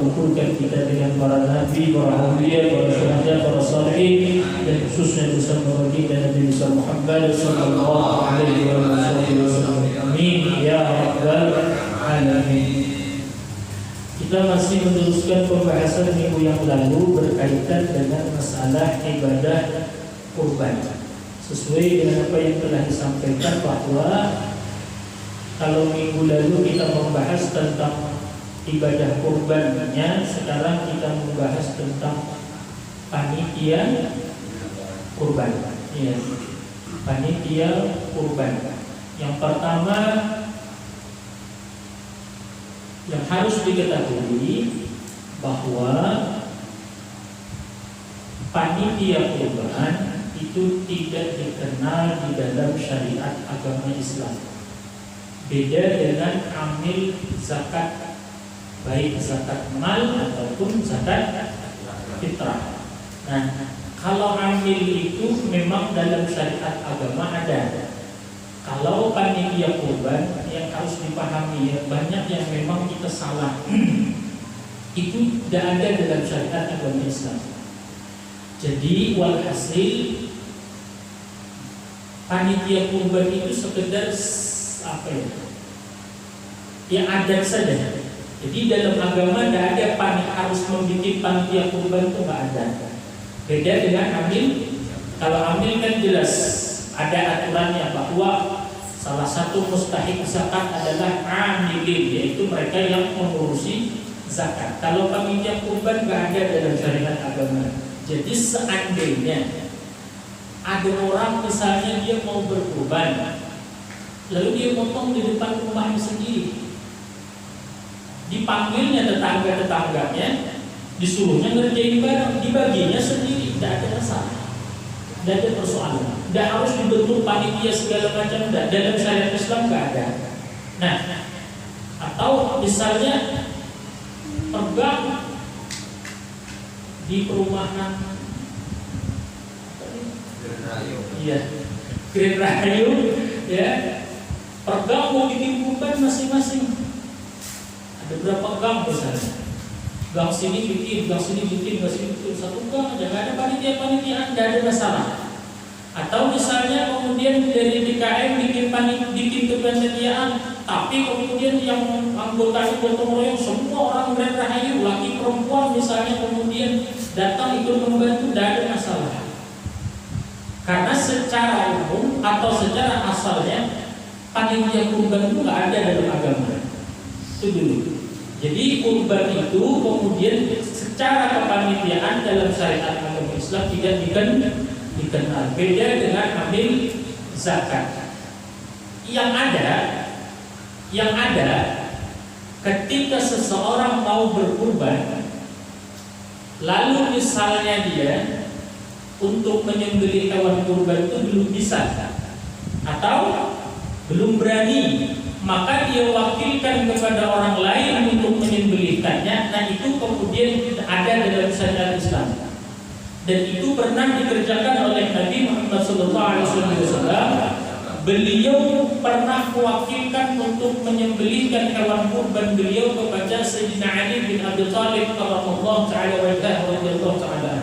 kumpulkan kita dengan para nabi, para awliya, para syuhada, para salihin, dan khususnya bersama baginda Nabi Muhammad sallallahu alaihi wasallam. Amin ya rabbal alamin. Kita masih meneruskan pembahasan minggu yang lalu berkaitan dengan masalah ibadah kurban. Sesuai dengan apa yang telah disampaikan bahwa kalau minggu lalu kita membahas tentang ibadah kurbannya, sekarang kita membahas tentang panitia kurban. Ya, panitia kurban. Yang pertama yang harus diketahui bahwa panitia kurban itu tidak dikenal di dalam syariat agama Islam. Beda dengan amil zakat, baik zakat mal ataupun zakat fitrah. Nah, kalau amil itu memang dalam syariat agama ada. Kalau panitia kurban yang harus dipahami, ya, banyak yang memang kita salah. Itu tidak ada dalam syariat agama Islam. Jadi walhasil panitia kurban itu sekedar apa ya? Yang ada saja. Jadi dalam agama tidak ada harus membuat panitia kurban, itu nggak ada. Beda dengan amil. Kalau amil kan jelas ada aturannya bahwa salah satu mustahik zakat adalah amilin, yaitu mereka yang mengurusi zakat. Kalau panitia kurban nggak ada dalam syariat agama. Jadi seandainya ada orang misalnya dia mau berkurban, lalu dia potong di depan rumahnya sendiri, dipanggilnya tetangga-tetangganya, disuruhnya ngerjain barang, dibaginya sendiri, tidak ada masalah, tidak ada persoalan, tidak harus dibentuk panitia segala macam, tidak. Dalam syariat Islam nggak ada. Nah, atau misalnya pegang di perumahan, iya, Grand Rahayu, ya, pegang mau bikin kurban masing-masing. Ada berapa gang misalnya? Gang sini bikin, gang sini bikin, gang sini bikin, satu gang aja, nggak ada panitia-panitiaan, nggak ada masalah. Atau misalnya kemudian dari DKM bikin kepanitiaan, tapi kemudian yang anggota gotong royong semua orang Grand Rahayu, laki perempuan misalnya, kemudian datang ikut membantu, tidak ada masalah. Karena secara umum atau secara asalnya panitia kurban itu nggak ada dalam agama. Itu dulu. Jadi kurban itu kemudian secara kepanitiaan dalam syariat agama Islam tidak dikenal. Beda dengan amil zakat. Yang ada ketika seseorang mau berkurban, lalu misalnya dia untuk menyembelih hewan kurban itu belum bisa atau belum berani, maka dia wakilkan kepada orang lain untuk menyembelihkannya. Nah, itu kemudian ada dalam syariat Islam, dan itu pernah dikerjakan oleh Nabi Muhammad SAW. Beliau pernah mewakilkan untuk menyembelihkan hewan kurban beliau kepada Sayyidina Ali bin Abi Thalib radhiyallahu ta'ala.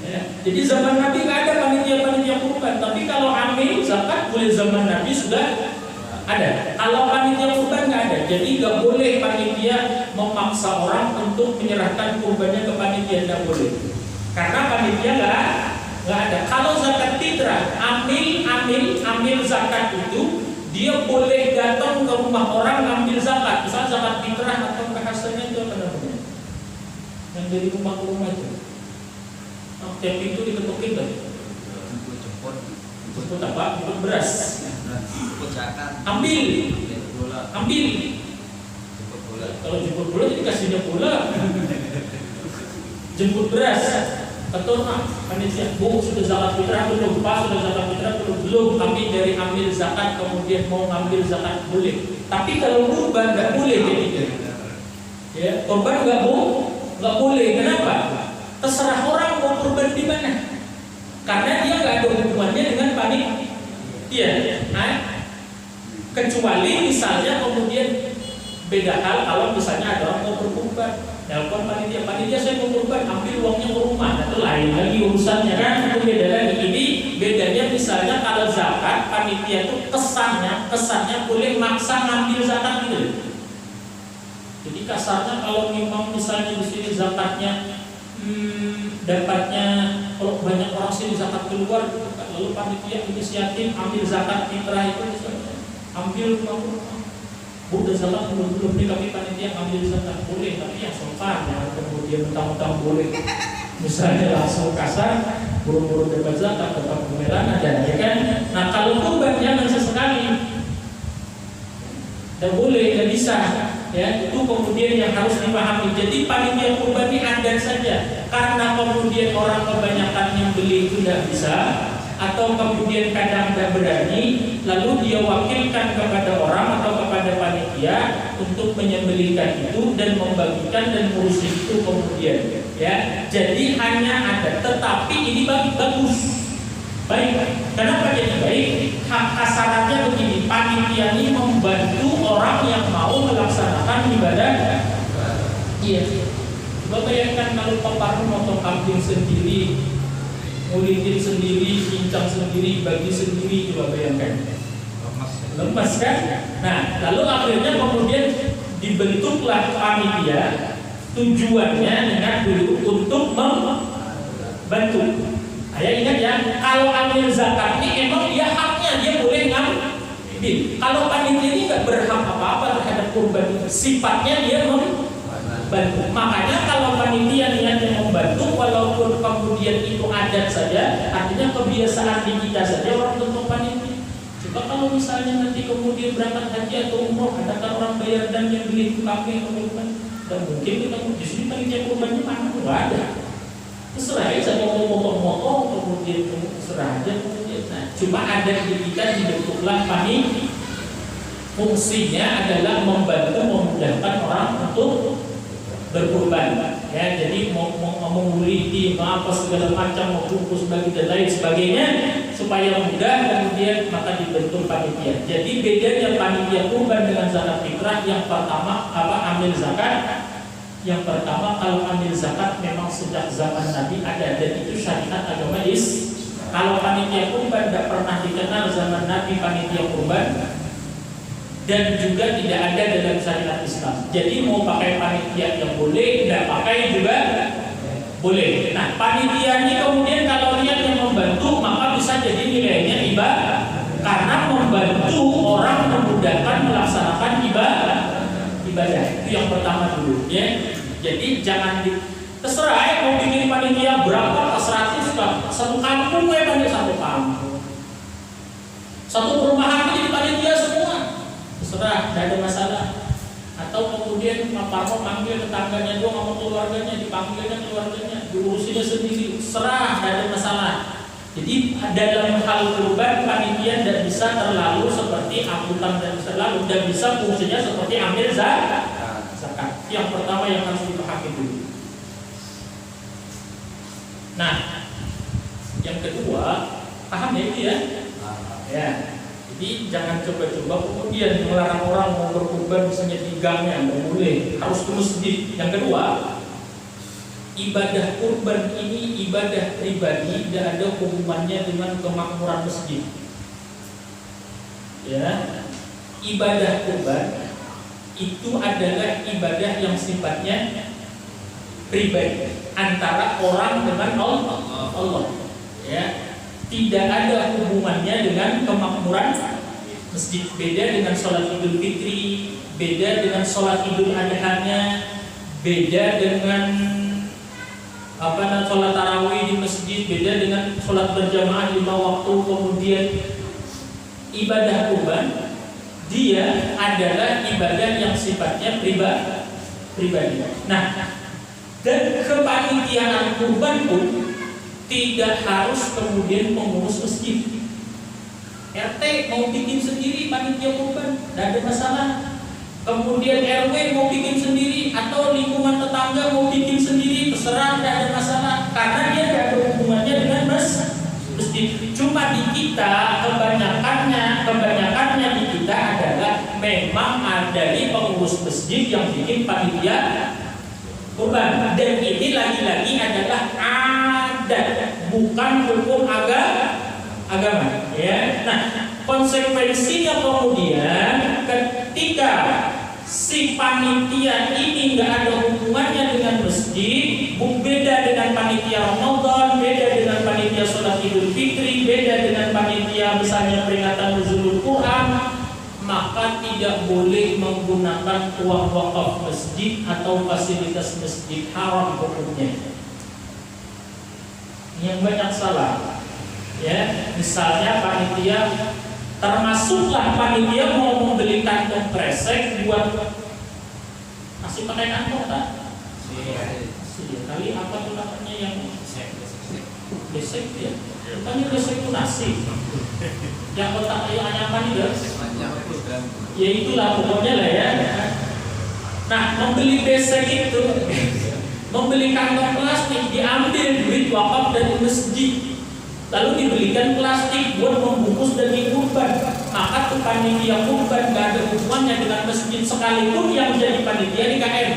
Ya. Jadi zaman Nabi nggak ada panitia kurban, tapi kalau amil zakat boleh zaman Nabi sudah ada. Kalau panitia kurban nggak ada, jadi nggak boleh panitia memaksa orang untuk menyerahkan kurbannya ke panitia, nggak boleh. Karena panitia nggak ada. Kalau zakat fitrah, amil zakat itu dia boleh datang ke rumah orang ngambil zakat. Misal zakat fitrah atau bahasanya itu apa namanya? Yang dari rumah ke rumah itu. Tiap pintu diketukin kan? Jemput apa? Jemput beras. Ambil. Kalau jemput bola jadi kasihnya bola. Jemput beras. Betul nak? Panitia, bu sudah zakat fitrah belum? Pak sudah zakat fitrah belum? Kami dari ambil zakat kemudian mau ngambil zakat boleh. Tapi kalau kurban nggak boleh jadi. Ya, kurban nggak boleh. Kenapa? Terserah orang mau kurban di mana. Karena dia nggak ada hubungannya dengan panitia. Nah, kecuali misalnya kemudian beda hal kalau misalnya ada orang mau berkurban. telepon panitia saya mau kurban, ambil uangnya ke rumah, itu lain lagi urusannya kan, itu beda lagi. Ini bedanya misalnya kalau zakat, panitia itu kesannya boleh maksa ngambil zakat gitu. Jadi kasarnya kalau memang misalnya di sini zakatnya dapatnya kalau banyak orang sini zakat keluar, lalu panitia inisiatif ambil zakat fitrah itu misalnya, ambil rumah. Udah salah belum nih kami panitia ambil zakat boleh, tapi yang sopan ya, kemudian mentang-mentang boleh misalnya langsung kasar buru-buru dapat zakat dapat bumerang ada ya kan. Nah kalau kurban jangan sesekali, dan boleh dan bisa ya, itu kemudian yang harus dipahami. Jadi panitia kurban ini adat saja, karena kemudian orang kebanyakan yang beli itu tidak bisa, atau kemudian kadang tidak berani, lalu dia wakilkan kepada orang atau kepada panitia untuk menyembelihkan itu dan membagikan dan ngurusin itu kemudian ya. Jadi hanya ada, tetapi ini bagus baik. Kenapa jadi baik? Hak asarannya begini, panitia ini membantu orang yang mau melaksanakan ibadah. Iya. Coba bayangkan kalau Pak Parno motong kambing sendiri, ngulitin sendiri, cincang sendiri, bagi sendiri, coba bayangkan. Lemas kan? Nah, lalu akhirnya kemudian dibentuklah panitia, tujuannya dengan dulu untuk membantu. Ayah ingat ya, kalau ambil zakat ini emang dia haknya, dia boleh ngambil. Kalau panitia ini nggak berhak apa-apa terhadap kurban, sifatnya dia membantu. Makanya kalau panitia niatnya membantu, walaupun kemudian itu adat saja, artinya kebiasaan di kita saja orang bentuk panitia. Coba kalau misalnya nanti kemudian berangkat haji atau umroh, ada kan orang bayar dan yang beli kambing atau kurban, dan mungkin kita di sini panitia kurbannya mana nggak ada. Terserah aja mau motong-motong, kemudian terserah aja kemudian. Nah, cuma ada di kita dibentuklah panitia. Fungsinya adalah membantu memudahkan orang untuk berkurban ya. Jadi mau menguliti apa segala macam, mau bungkus bagi dan lain sebagainya supaya mudah, kemudian maka dibentuk panitia. Jadi bedanya panitia kurban dengan zakat fitrah, yang pertama ambil zakat. Yang pertama, kalau ambil zakat memang sejak zaman Nabi ada, dan itu syariat agama Islam. Kalau panitia kurban tidak pernah dikenal zaman Nabi panitia kurban, dan juga tidak ada dalam syariat Islam. Jadi mau pakai panitia yang boleh, tidak pakai juga boleh. Nah, panitia ini kemudian kalau niatnya membantu, maka bisa jadi nilainya ibadah, karena membantu orang memudahkan melaksanakan ibadah. Itu yang pertama dulu ya. Jadi jangan terserah ya, mau bikin panitia berapa, 100 satu kampung ya, panitia satu kampung, satu perumahan jadi panitia semua, terserah, tidak ada masalah. Atau kemudian Pak Parno panggil tetangganya doang sama keluarganya, dipanggilnya keluarganya, diurusinnya sendiri, serah, tidak ada masalah. Jadi dalam hal kurban panitia tidak bisa terlalu seperti angkutan, dan terlalu tidak bisa fungsinya seperti ambil zakat. Yang pertama yang harus dipahami dulu. Nah, yang kedua, paham ya itu ya? Ya. Jadi jangan coba-coba kemudian melarang orang mau berkurban misalnya di gangnya, nggak boleh, harus ke masjid. Yang kedua, ibadah kurban ini ibadah pribadi, tidak ada hubungannya dengan kemakmuran masjid. Ya, ibadah kurban itu adalah ibadah yang sifatnya pribadi antara orang dengan Allah. Ya, tidak ada hubungannya dengan kemakmuran masjid. Beda dengan sholat Idul Fitri, beda dengan sholat Idul Adha-nya, beda dengan sholat tarawih di masjid, beda dengan sholat berjamaah 5 waktu. Kemudian ibadah kurban dia adalah ibadah yang sifatnya pribadi. Nah, dan kepanitiaan kurban pun tidak harus kemudian mengurus masjid. RT mau bikin sendiri panitia kurban, tidak ada masalah. Kemudian RW mau bikin sendiri, atau lingkungan tetangga mau bikin sendiri, terserah, tidak ada masalah, karena dia tidak ada hubungannya dengan masjid. Cuma di kita kebanyakannya di kita adalah memang ada pengurus masjid yang bikin panitia kurban. Dan ini lagi-lagi adalah adat, bukan hukum agama. Ya. Nah, konsekuensinya kemudian ketika si panitia ini nggak ada hubungannya dengan masjid, beda dengan panitia Ramadan, beda dengan panitia sholat Idul Fitri, beda dengan panitia misalnya peringatan Nuzulul Quran, maka tidak boleh menggunakan uang wakaf masjid atau fasilitas masjid, haram hukumnya. Yang banyak salah, ya, misalnya panitia, termasuklah panitia mau membeli kantong kresek buat masih pakai kantong tak? Kali apa tuh namanya yang besek ya? Bukannya besek itu nasi. Yang kotak yang anyaman itu, ya itulah pokoknya lah ya. Nah, membeli besek itu, membeli kantong plastik, diambil duit wakaf dari masjid, lalu dibelikan plastik buat membungkus daging kurban. Maka tuh panitia kurban gak ada hubungannya dengan masjid, sekalipun yang menjadi panitia di KM.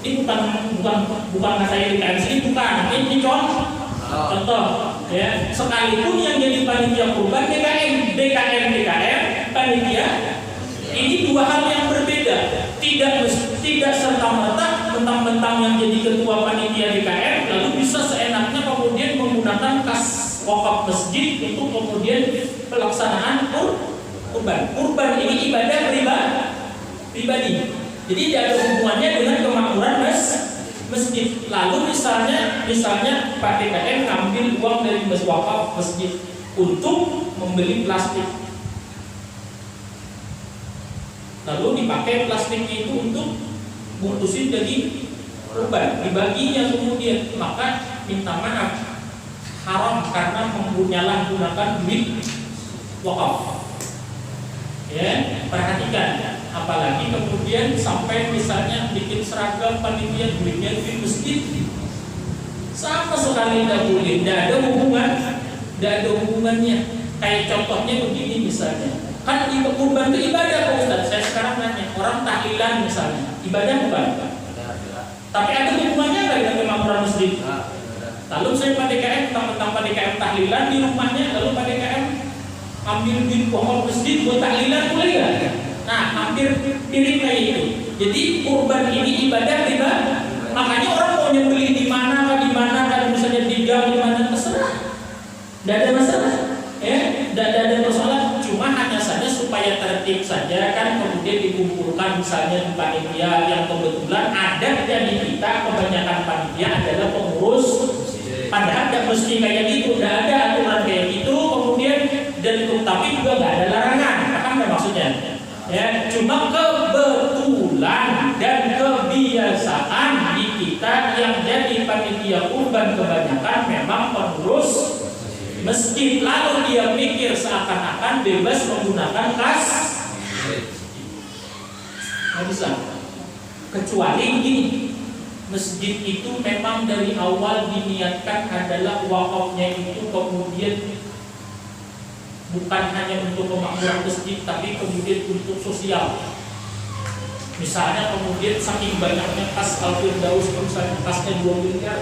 Ini bukan saya di KM sini, bukan. Ini contoh, ya. Sekalipun yang jadi panitia kurban DKM, panitia. Ini dua hal yang berbeda. Tidak serta-merta mentang-mentang yang jadi ketua panitia DKM lalu bisa seenaknya kemudian menggunakan kas wakaf masjid untuk kemudian pelaksanaan kurban. Kurban ini ibadah pribadi. Jadi tidak ada hubungannya dengan kemakmuran masjid. Lalu misalnya Pak DKM ngambil uang dari wakaf masjid untuk membeli plastik. Lalu dipakai plastiknya itu untuk bungkusin daging kurban, dibaginya kemudian, maka minta maaf, haram karena menyalahgunakan duit wakaf. Ya, perhatikan, apalagi kemudian sampai misalnya bikin seragam panitia duitnya duit masjid, sama sekali tidak boleh, tidak ada hubungannya. Kayak contohnya begini misalnya. Kan kurban itu ibadah Pak Ustaz. Saya sekarang nanya, orang tahlilan misalnya, ibadah bukan? Tapi ada hubungannya nggak dengan kemakmuran masjid? Lalu saya Pak DKM, tentang Pak DKM tahlilan di rumahnya, lalu Pak DKM ambil duit wakaf masjid buat tahlilan, boleh nggak? Nah, hampir mirip kayak itu. Jadi kurban ini ibadah riba. Makanya orang mau nyembelih di mana, kan misalnya di gang, di mana terserah. Tidak ada masalah. Tidak ada persoalan. Cuma hanya saja supaya tertib saja kan kemudian dikumpulkan misalnya di panitia yang kebetulan ada di kita kebanyakan panitia adalah pengurus, padahal tidak mesti kayak gitu, tidak ada aturan kayak gitu kemudian dan tapi juga nggak ada larangan, paham nggak maksudnya? Ya, cuma kebetulan dan kebiasaan di kita yang jadi panitia kurban kebanyakan memang pengurus masjid, lalu dia pikir seakan-akan bebas menggunakan kas. Nggak bisa. Kecuali gini, masjid itu memang dari awal diniatkan adalah wakafnya itu kemudian bukan hanya untuk pemakmuran masjid, tapi kemudian untuk sosial. Misalnya kemudian saking banyaknya kas Al-Firdaus, misalnya kasnya 2 miliar.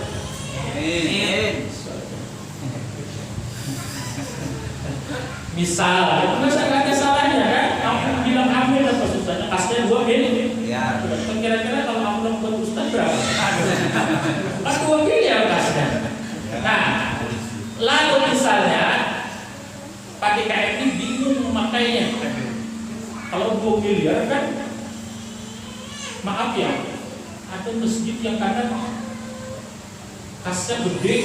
Misal, itu masa nggak ada salahnya kan? Kamu bilang amin apa susahnya? Kasnya 2 miliar. Kira-kira kalau kamu buat ustaz berapa? Kan 2 miliar kasnya. Nah, lalu misalnya Pak DKM ini bingung memakainya. Kalau 2 miliar kan, maaf ya, ada masjid yang kadang kasnya gede.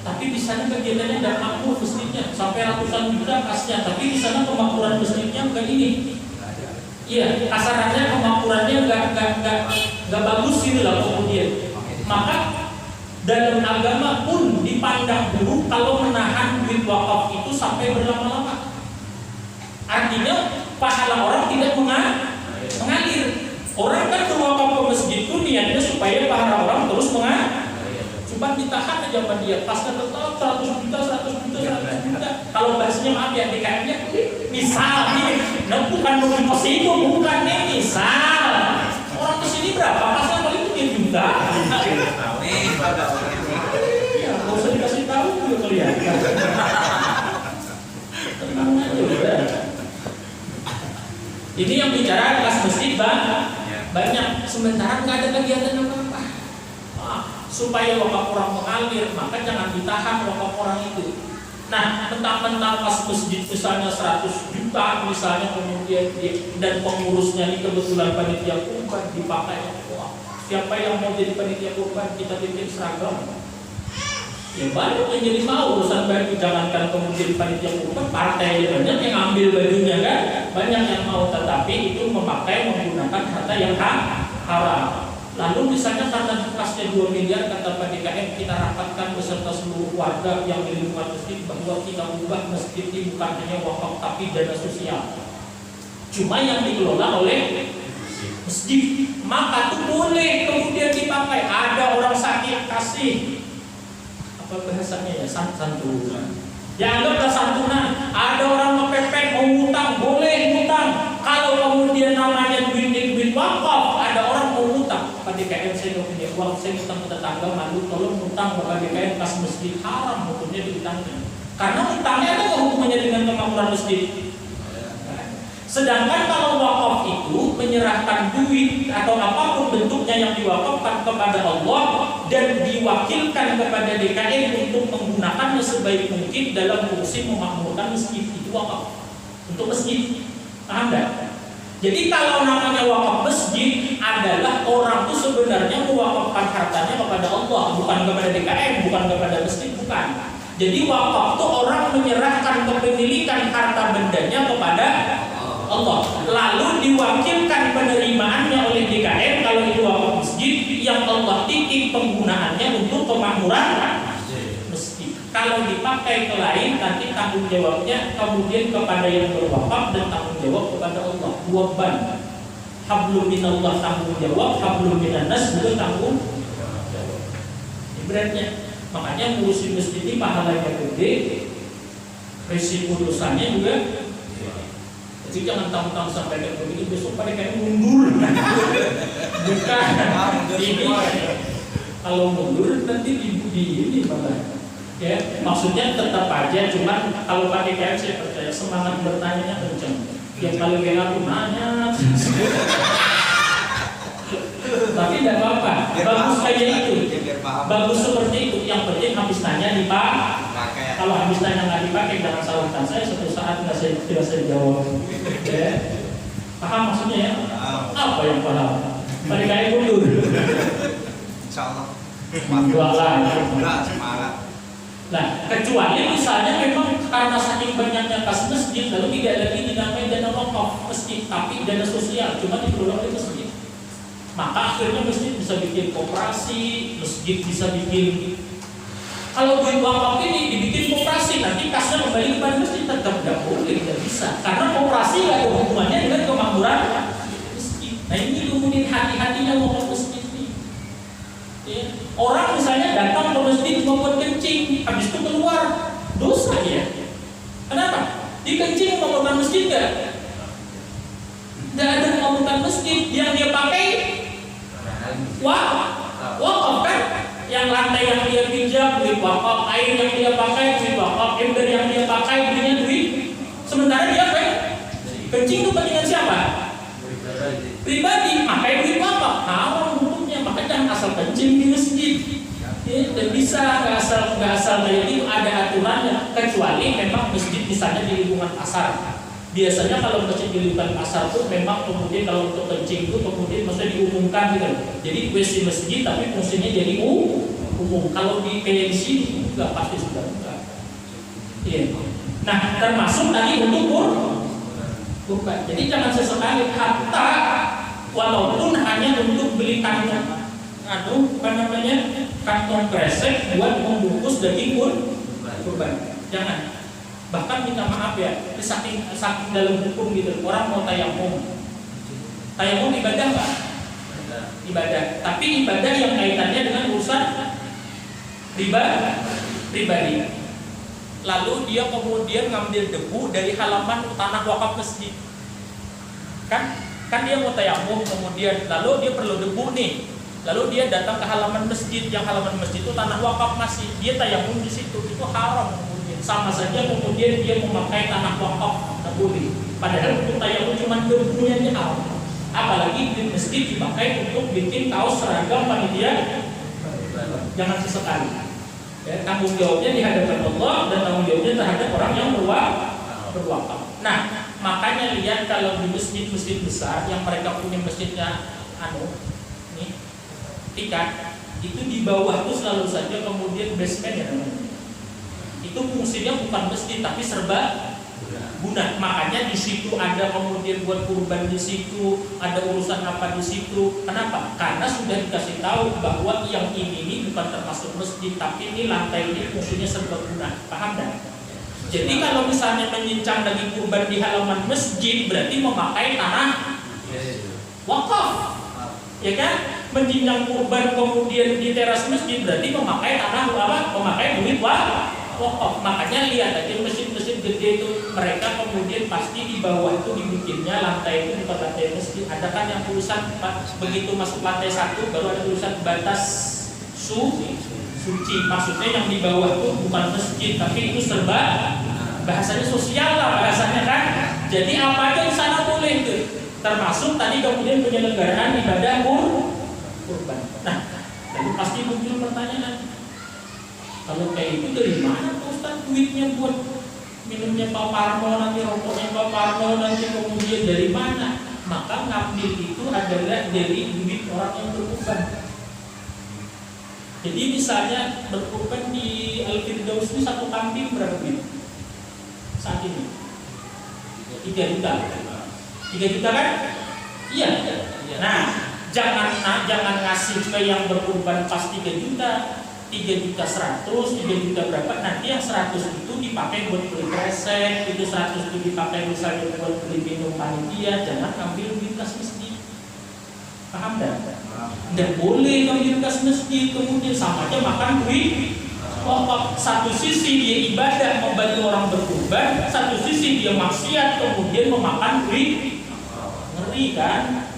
Tapi di sana kegiatannya tidak makmur masjidnya, sampai ratusan juta kasnya. Tapi di sana kemakmuran masjidnya enggak ini. Iya, kasarannya kemakmurannya enggak bagus gitu lah kemudian. Maka dalam agama pun dipandang buruk kalau menahan duit wakaf itu sampai berlama-lama. Artinya pahala orang tidak mengalir. Orang kan berwakaf ke masjid itu niatnya supaya pahala orang terus mengalir. Cuma ditahan aja sama dia, pasnya tetap 100 juta. Kalau bahasanya maaf ya DKM-nya, misal nih, nah bukan itu, bukan nih, misal orang kesini berapa, pasnya paling 3 juta. enggak. Ya, kalau usah dikasih tahu juga kelihatan. Tenang aja udah. Ini yang bicara kelas masjid banyak, sementara nggak ada kegiatan apa-apa. Supaya wakaf orang mengalir, maka jangan ditahan wakaf orang itu. Nah, mentang-mentang pas masjid misalnya 100 juta misalnya, kemudian dan pengurusnya ini kebetulan panitia kurban dipakai. Wah, siapa yang mau jadi panitia kurban, kita bikin seragam. Ya banyak yang jadi mau urusan baju, jangankan kemudian panitia kurban, partai banyak yang ambil bajunya kan, banyak yang mau, tetapi itu menggunakan harta yang haram. Lalu misalnya karena bekasnya 2 miliar, kata Pak DKM, kita rapatkan beserta seluruh warga yang di lingkungan masjid bahwa kita ubah masjid ini bukan hanya wakaf tapi dana sosial. Cuma yang dikelola oleh masjid, maka itu boleh kemudian dipakai. Ada orang sakit, kasih apa bahasanya ya, santunan. Ya anggaplah santunan. Ada orang mepepet mau ngutang, boleh ngutang. Kalau kemudian namanya duit wakaf, ada orang mau ngutang. Pak DKM saya nggak punya uang, saya ngutang ke tetangga, malu tolong ngutang Pak DKM kas masjid, haram hukumnya diutangnya. Karena utangnya ada nggak hubungannya dengan kemakmuran masjid? Sedangkan kalau wakaf itu menyerahkan duit atau apapun bentuknya yang diwakafkan kepada Allah dan diwakilkan kepada DKM untuk menggunakannya sebaik mungkin dalam fungsi memakmurkan masjid, itu wakaf untuk masjid. Paham enggak? Jadi kalau namanya wakaf masjid adalah orang itu sebenarnya mewakafkan hartanya kepada Allah, bukan kepada DKM, bukan kepada masjid, bukan. Jadi wakaf itu orang menyerahkan kepemilikan harta bendanya kepada Allah, lalu diwakilkan penerimaannya oleh DKM kalau itu wakaf masjid yang Allah titip penggunaannya untuk kemakmuran masjid. Kalau dipakai ke lain, nanti tanggung jawabnya kemudian kepada yang berwakaf dan tanggung jawab kepada Allah. Dua ban, hablum minallah tanggung jawab, hablum minannas juga tanggung jawab. Ini beratnya. Makanya ngurusin masjid ini pahalanya gede, risiko dosanya juga. Jadi jangan tahu-tahu sampai kayak begitu, besok pada kayak mundur. Bukan. Ini kalau mundur nanti ini malah. Ya, maksudnya tetap aja, cuman kalau pakai kayak saya percaya semangat bertanya kencang. Yang kalau kayak aku nanya, tapi tidak apa-apa. Bagus kayak itu, bagus seperti itu. Yang penting habis nanya dipakai. Kalau habis nanya nggak dipakai, jangan salahkan saya. Suatu saat nggak saya jawab. Ya. Paham maksudnya ya? Apa yang paham? Pada kayak mundur. Insyaallah. Semangat. Nah, kecuali misalnya memang karena saking banyaknya kas masjid, lalu tidak lagi dinamai dana wakaf masjid, tapi dana sosial, cuma dikelola oleh masjid. Maka akhirnya masjid bisa bikin koperasi, masjid bisa bikin. Kalau duit wakaf ini dibikin koperasi, nanti kasnya kembali kepada masjid, tetap tidak boleh, tidak bisa. Karena koperasi nggak ada hubungannya dengan kemakmuran masjid. Nah ini kemudian hati-hatinya wakaf masjid ini. Ya. Orang misalnya datang ke masjid cuma buat kencing, habis itu keluar, dosa ya. Kenapa? Dikencing memakmurkan masjid nggak? Nggak ada memakmurkan masjid. Yang dia pakai wakaf kan? Yang lantai yang dia pijak duit wakaf, air yang dia pakai duit wakaf, ember yang dia pakai belinya duit. Sementara dia apa? Kencing itu kepentingan siapa? Pribadi, pakai duit wakaf. Haram hukumnya, maka jangan asal kencing di masjid. Ya, dan bisa nggak asal kayak itu, ada aturannya. Kecuali memang masjid misalnya di lingkungan pasar. Biasanya kalau masjid di lingkungan pasar tuh memang kemudian kalau untuk kencing itu kemudian maksudnya diumumkan gitu. Jadi WC masjid tapi fungsinya jadi umum. Kalau di kayak di sini nggak pasti sudah enggak. Iya. Nah termasuk tadi untuk kurban. Jadi jangan sesekali hatta walaupun hanya untuk beli kantong kantong kresek buat membungkus daging kurban. Jangan. Bahkan minta maaf ya, saking dalam hukum gitu. Orang mau tayamum ibadah nggak? Ibadah. Tapi ibadah yang kaitannya dengan urusan pribadi. Lalu dia kemudian ngambil debu dari halaman tanah wakaf masjid. Kan dia mau tayamum kemudian lalu dia perlu debu nih. lalu dia datang ke halaman masjid, yang halaman masjid itu tanah wakaf masih, dia tayamum di situ, itu haram kemudian. Sama saja kemudian dia memakai tanah wakaf, tidak boleh. Padahal untuk tayamum cuma debunya aja haram. Apalagi di masjid dipakai untuk bikin kaos seragam panitia, jangan sesekali. Ya, tanggung jawabnya di hadapan Allah dan tanggung jawabnya terhadap orang yang berwakaf. Nah, makanya lihat kalau di masjid-masjid besar yang mereka punya masjidnya tingkat, itu di bawah itu selalu saja kemudian basement ya namanya. Itu fungsinya bukan masjid tapi serba guna. Makanya di situ ada kemudian buat kurban di situ, ada urusan apa di situ. Kenapa? Karena sudah dikasih tahu bahwa yang ini bukan termasuk masjid, tapi ini lantai ini fungsinya serba guna. Paham tak? Jadi kalau misalnya menyincang daging kurban di halaman masjid berarti memakai tanah wakaf, ya kan? Menjinjang kurban kemudian di teras masjid berarti memakai tanah apa? Memakai duit wakaf. Makanya lihat aja masjid-masjid gede itu, mereka kemudian pasti di bawah itu dibikinnya lantai itu bukan lantai masjid. Ada kan yang tulisan begitu masuk lantai 1 baru ada tulisan batas suci. Maksudnya yang di bawah itu bukan masjid tapi itu serba bahasanya sosial lah bahasanya kan. Jadi apa aja di sana boleh tuh. Termasuk tadi kemudian penyelenggaraan ibadah kurban. Nah, lalu pasti muncul pertanyaan, kalau kayak itu dari mana Pak Ustaz duitnya buat minumnya Pak Parno, nanti rokoknya Pak Parno, nanti kemudian dari mana? Maka ngambil itu adalah dari duit orang yang berkurban. Jadi misalnya berkurban di Al-Firdaus ini 1 kambing berapa duit? Saat ini 3 juta. 3 juta kan? Iya. Nah, jangan ngasih ke yang berkurban pas 3 juta. 3.100.000, 3 juta berapa? Nanti yang 100 itu dipakai buat beli kresek, itu 100 itu dipakai misalnya buat beli minum panitia. Jangan ambil duit kas masjid. Paham dah? Tidak boleh ambil kas masjid kemudian sama aja makan duit. Satu sisi dia ibadah membantu orang berkurban, satu sisi dia maksiat kemudian memakan duit. Ngeri kan?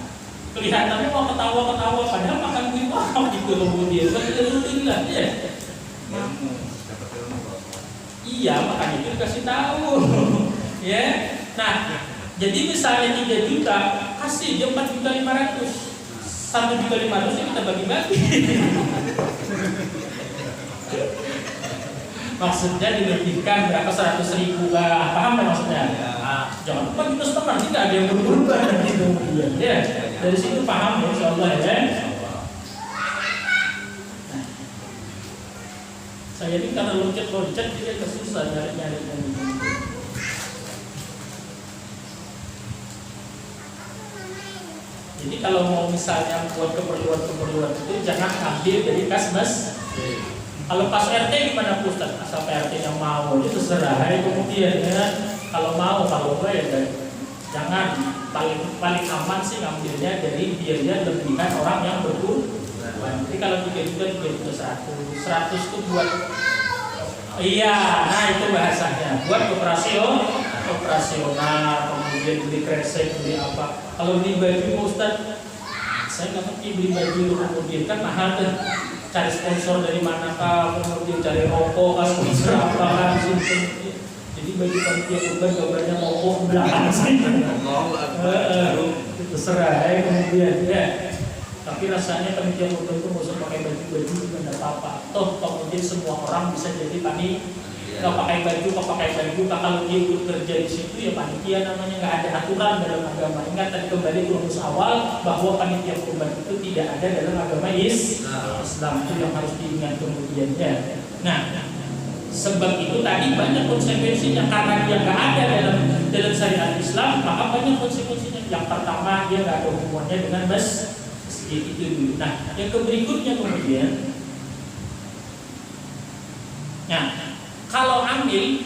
Kelihatannya mau ketawa-ketawa padahal makan duit wakaf gitu kemudian. Alhamdulillah ya. Iya, makanya itu dikasih tahu. Ya. Nah, jadi misalnya 3 juta, kasih dia 4.500.000. 1.500.000 kita bagi-bagi. Maksudnya dilebihkan berapa 100.000 lah. Paham kan maksudnya? Jangan lupa kita setengah, tidak ada yang berubah nanti kemudian. Ya. Dari situ paham ya, insyaallah ya. Nah, saya ini karena loncat jadi susah nyari. Jadi kalau mau misalnya buat keperluan itu jangan ambil dari kas masjid. Kalau pas RT gimana Ustaz? Asal RT yang mau itu terserah ya kemudian ya. Kalau mau, kalau enggak ya jangan. Paling aman sih ngambilnya dari biaya lebihan orang yang berkurban. Jadi kalau 3 juta 100 itu buat nah itu bahasanya buat operasional, kemudian beli kresek, beli apa. Kalau beli baju Ustaz, saya nggak ngerti beli baju kemudian kan mahal kan. Cari sponsor dari manakah, kemudian cari rokok, sponsor apa kan. Jadi bagi panitia kurban gambarnya rokok belakang sih. Terserah ya kemudian ya. Tapi rasanya panitia kurban itu nggak usah pakai baju juga nggak apa-apa. Toh kemudian semua orang bisa jadi panitia. Nggak pakai baju, kalau dia ikut kerja di situ ya panitia namanya, nggak ada aturan dalam agama. Ingat tadi kembali ke rumus awal bahwa panitia kurban itu tidak ada dalam agama Islam. Itu yang harus diingat kemudian ya. Nah, sebab itu tadi banyak konsekuensinya karena dia nggak ada dalam syariat Islam, maka banyak konsekuensinya. Yang pertama dia nggak ada hubungannya dengan masjid itu dulu. Nah, yang berikutnya kemudian, nah kalau ambil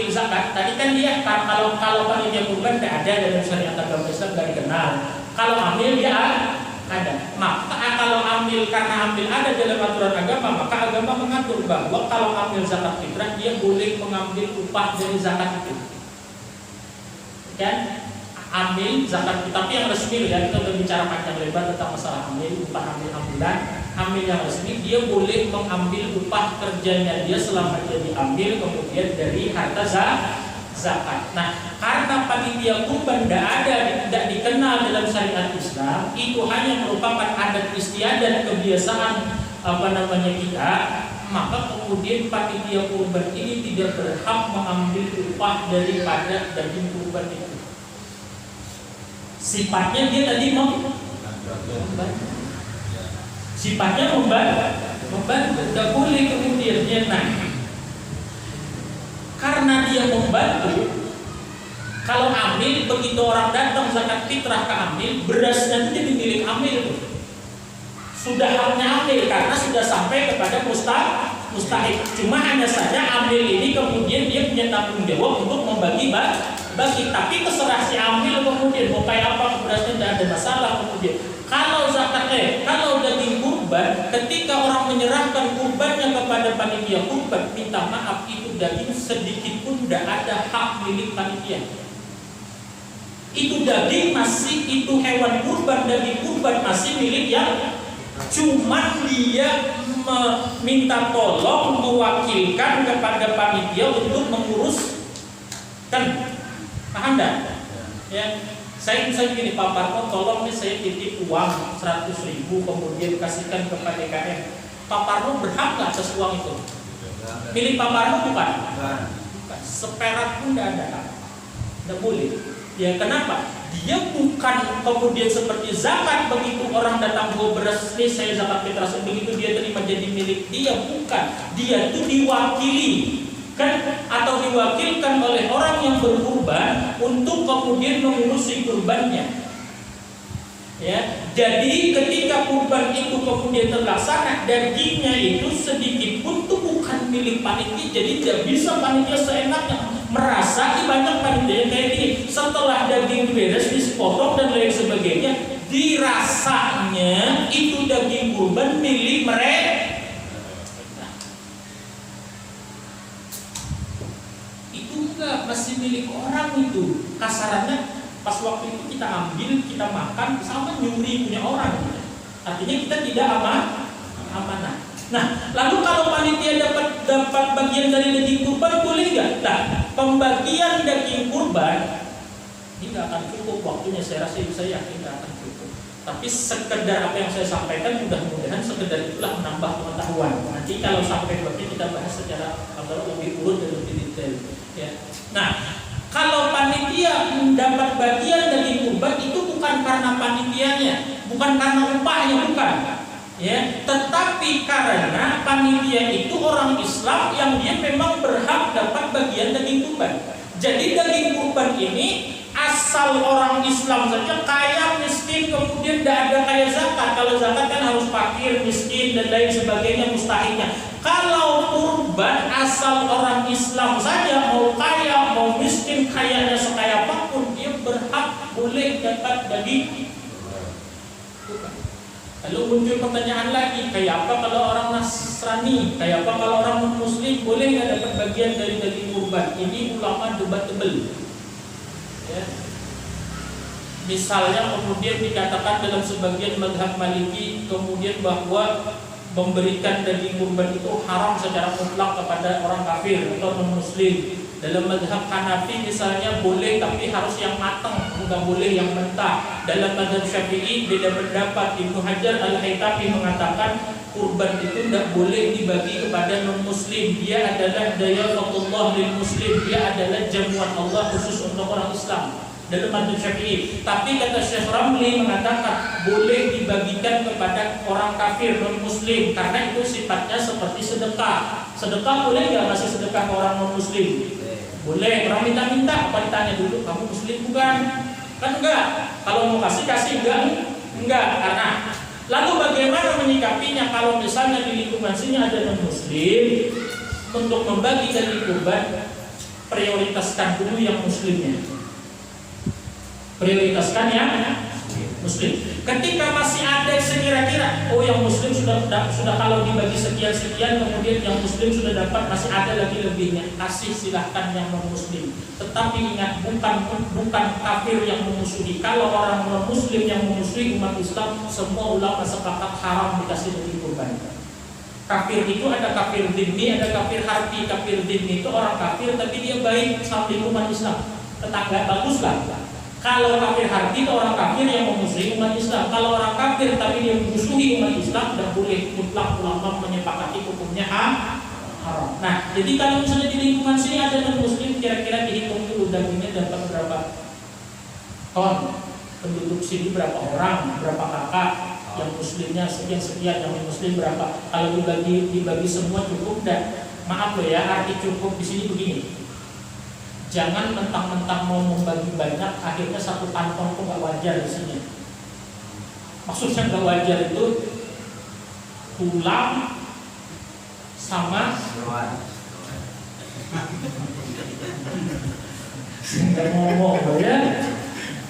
zakat tadi kan dia kalau panitia kurban tidak ada dalam syariat agama Islam, nggak dikenal. Kalau ambil dia ada. Maka kalau karena ambil ada dalam aturan agama, maka agama mengatur bahwa kalau ambil zakat fitrah dia boleh mengambil upah dari zakat itu. Kan? ambil zakat, tapi yang resmi ya, kita udah bicara panjang lebar tentang masalah ambil, upah ambil-ambilan. Ambil yang resmi, dia boleh mengambil upah kerjanya dia selama dia diambil kemudian dari harta zakat. Nah, karena panitia kurban tidak dikenal dalam syariat Islam, itu hanya merupakan adat istiadat kebiasaan kita, maka kemudian panitia kurban ini tidak berhak mengambil upah daripada daging kurban itu. Sifatnya dia tadi membantu. Sifatnya membantu. Tidak boleh kemudian dia naik. Karena dia membantu, kalau ambil begitu orang datang zakat fitrah ke ambil, berasnya itu jadi milik ambil itu. Sudah haknya ambil karena sudah sampai kepada mustahik. Cuma hanya saja ambil ini kemudian dia punya tanggung jawab untuk membagi. Tapi terserah si ambil kemudian mau kayak apa berasnya tidak ada masalah kemudian. Kalau kalau daging kurban, ketika orang menyerahkan kurbannya kepada panitia kurban, minta maaf itu daging sedikit pun tidak ada hak milik panitia. Itu daging masih, itu hewan kurban, daging kurban masih milik yang, cuman dia minta tolong mewakilkan kepada panitia untuk mengurus, kan? Paham enggak? Ya, saya misalnya gini, Pak Parno tolong nih saya titip uang 100.000 kemudian kasihkan kepada DKM. Pak Parno berhak nggak atas uang itu? Milik Pak Parno bukan? Bukan. Seperak pun tidak ada. Tidak boleh. Ya kenapa? Dia bukan kemudian seperti zakat, begitu orang datang bawa beras nih saya zakat fitrah, begitu dia terima jadi milik dia, bukan. Dia itu diwakili. Kan, atau diwakilkan oleh orang yang berkurban untuk kemudian mengurusi kurbannya. Ya, jadi ketika kurban itu kemudian terlaksana, dagingnya itu sedikit pun itu bukan milik panitia. Jadi tidak bisa panitia seenaknya merasa banyak panitia kayak gini. Setelah daging beres dipotong dan lain sebagainya, dirasanya itu daging kurban milik mereka. Masih milik orang itu. Kasarannya pas waktu itu kita ambil, kita makan sama nyuri punya orang. Artinya kita tidak amanah. Nah, lalu kalau panitia dapat bagian dari daging kurban boleh nggak? Nah, pembagian daging kurban ini nggak akan cukup waktunya. Saya rasa itu saya yakin nggak akan cukup. Tapi sekedar apa yang saya sampaikan, mudah-mudahan sekedar itulah menambah pengetahuan. Nanti kalau sampai begini kita bahas secara lebih urut dan lebih detail. Ya. Nah, kalau panitia mendapat bagian dari kurban itu bukan karena panitianya, bukan karena upahnya, bukan. Ya, tetapi karena panitia itu orang Islam yang dia memang berhak dapat bagian daging kurban. Jadi daging kurban ini asal orang Islam saja, kaya miskin kemudian tidak ada kaya zakat. Kalau zakat kan harus fakir, miskin dan lain sebagainya mustahilnya. Kalau kurban asal orang Islam saja, mau kaya mau miskin, kayanya sekaya apapun, dia berhak boleh dapat daging kurban. Lalu muncul pertanyaan lagi, kayak apa kalau orang Nasrani, kayak apa kalau orang non-Muslim, boleh nggak dapat bagian dari daging kurban? Ini ulama debatable. Ya. Misalnya kemudian dikatakan dalam sebagian mazhab Maliki kemudian bahwa memberikan daging kurban itu haram secara mutlak kepada orang kafir atau non-muslim. Dalam mazhab Hanafi misalnya boleh, tapi harus yang matang, bukan boleh yang mentah. Dalam mazhab Syafi'i beda pendapat. Ibnu Hajar Al-Haytami mengatakan kurban itu tidak boleh dibagi kepada non-muslim. Dia adalah dayatullah lil muslim. Dia adalah jamuan Allah khusus untuk orang Islam. Dalam mazhab Syafi'i. Tapi kata Syekh Ramli mengatakan boleh dibagikan kepada orang kafir non-muslim karena itu sifatnya seperti sedekah. Sedekah boleh nggak ngasih sedekah ke orang non-muslim? Boleh. Orang minta-minta apa ditanya dulu, kamu muslim bukan? Kan enggak. Kalau mau kasih enggak. Karena lalu bagaimana menyikapinya kalau misalnya di lingkungan sini ada non-muslim? Untuk membagi daging kurban, prioritaskan dulu yang muslimnya. Prioritaskan ya. Muslim. Ketika masih ada sekira-kira, oh yang Muslim sudah kalau dibagi sekian, kemudian yang Muslim sudah dapat, masih ada lagi lebihnya, kasih silahkan yang non Muslim. Tetapi ingat, bukan kafir yang memusuhi. Kalau orang non Muslim yang memusuhi umat Islam, semua ulama sepakat haram dikasih daging kurban. Kafir itu ada kafir dhimmi, ada kafir harbi. Kafir dhimmi itu orang kafir tapi dia baik sama umat Islam, tetangga baguslah. Kalau kafir harbi itu orang kafir yang memusuhi umat Islam. Kalau orang kafir tapi dia memusuhi umat Islam, tidak boleh mutlak ulama menyepakati hukumnya haram. Nah, jadi kalau misalnya di lingkungan sini ada non Muslim, kira-kira dihitung dulu dagingnya dapat berapa ton, penduduk sini berapa orang, berapa kakak, yang Muslimnya sekian, yang Muslim berapa. Kalau dibagi semua cukup dan maaf loh ya, arti cukup di sini begini. Jangan mentang-mentang mau membagi banyak, akhirnya satu kantong itu nggak wajar di sini. Maksudnya nggak wajar itu tulang sama nggak ngomong ya.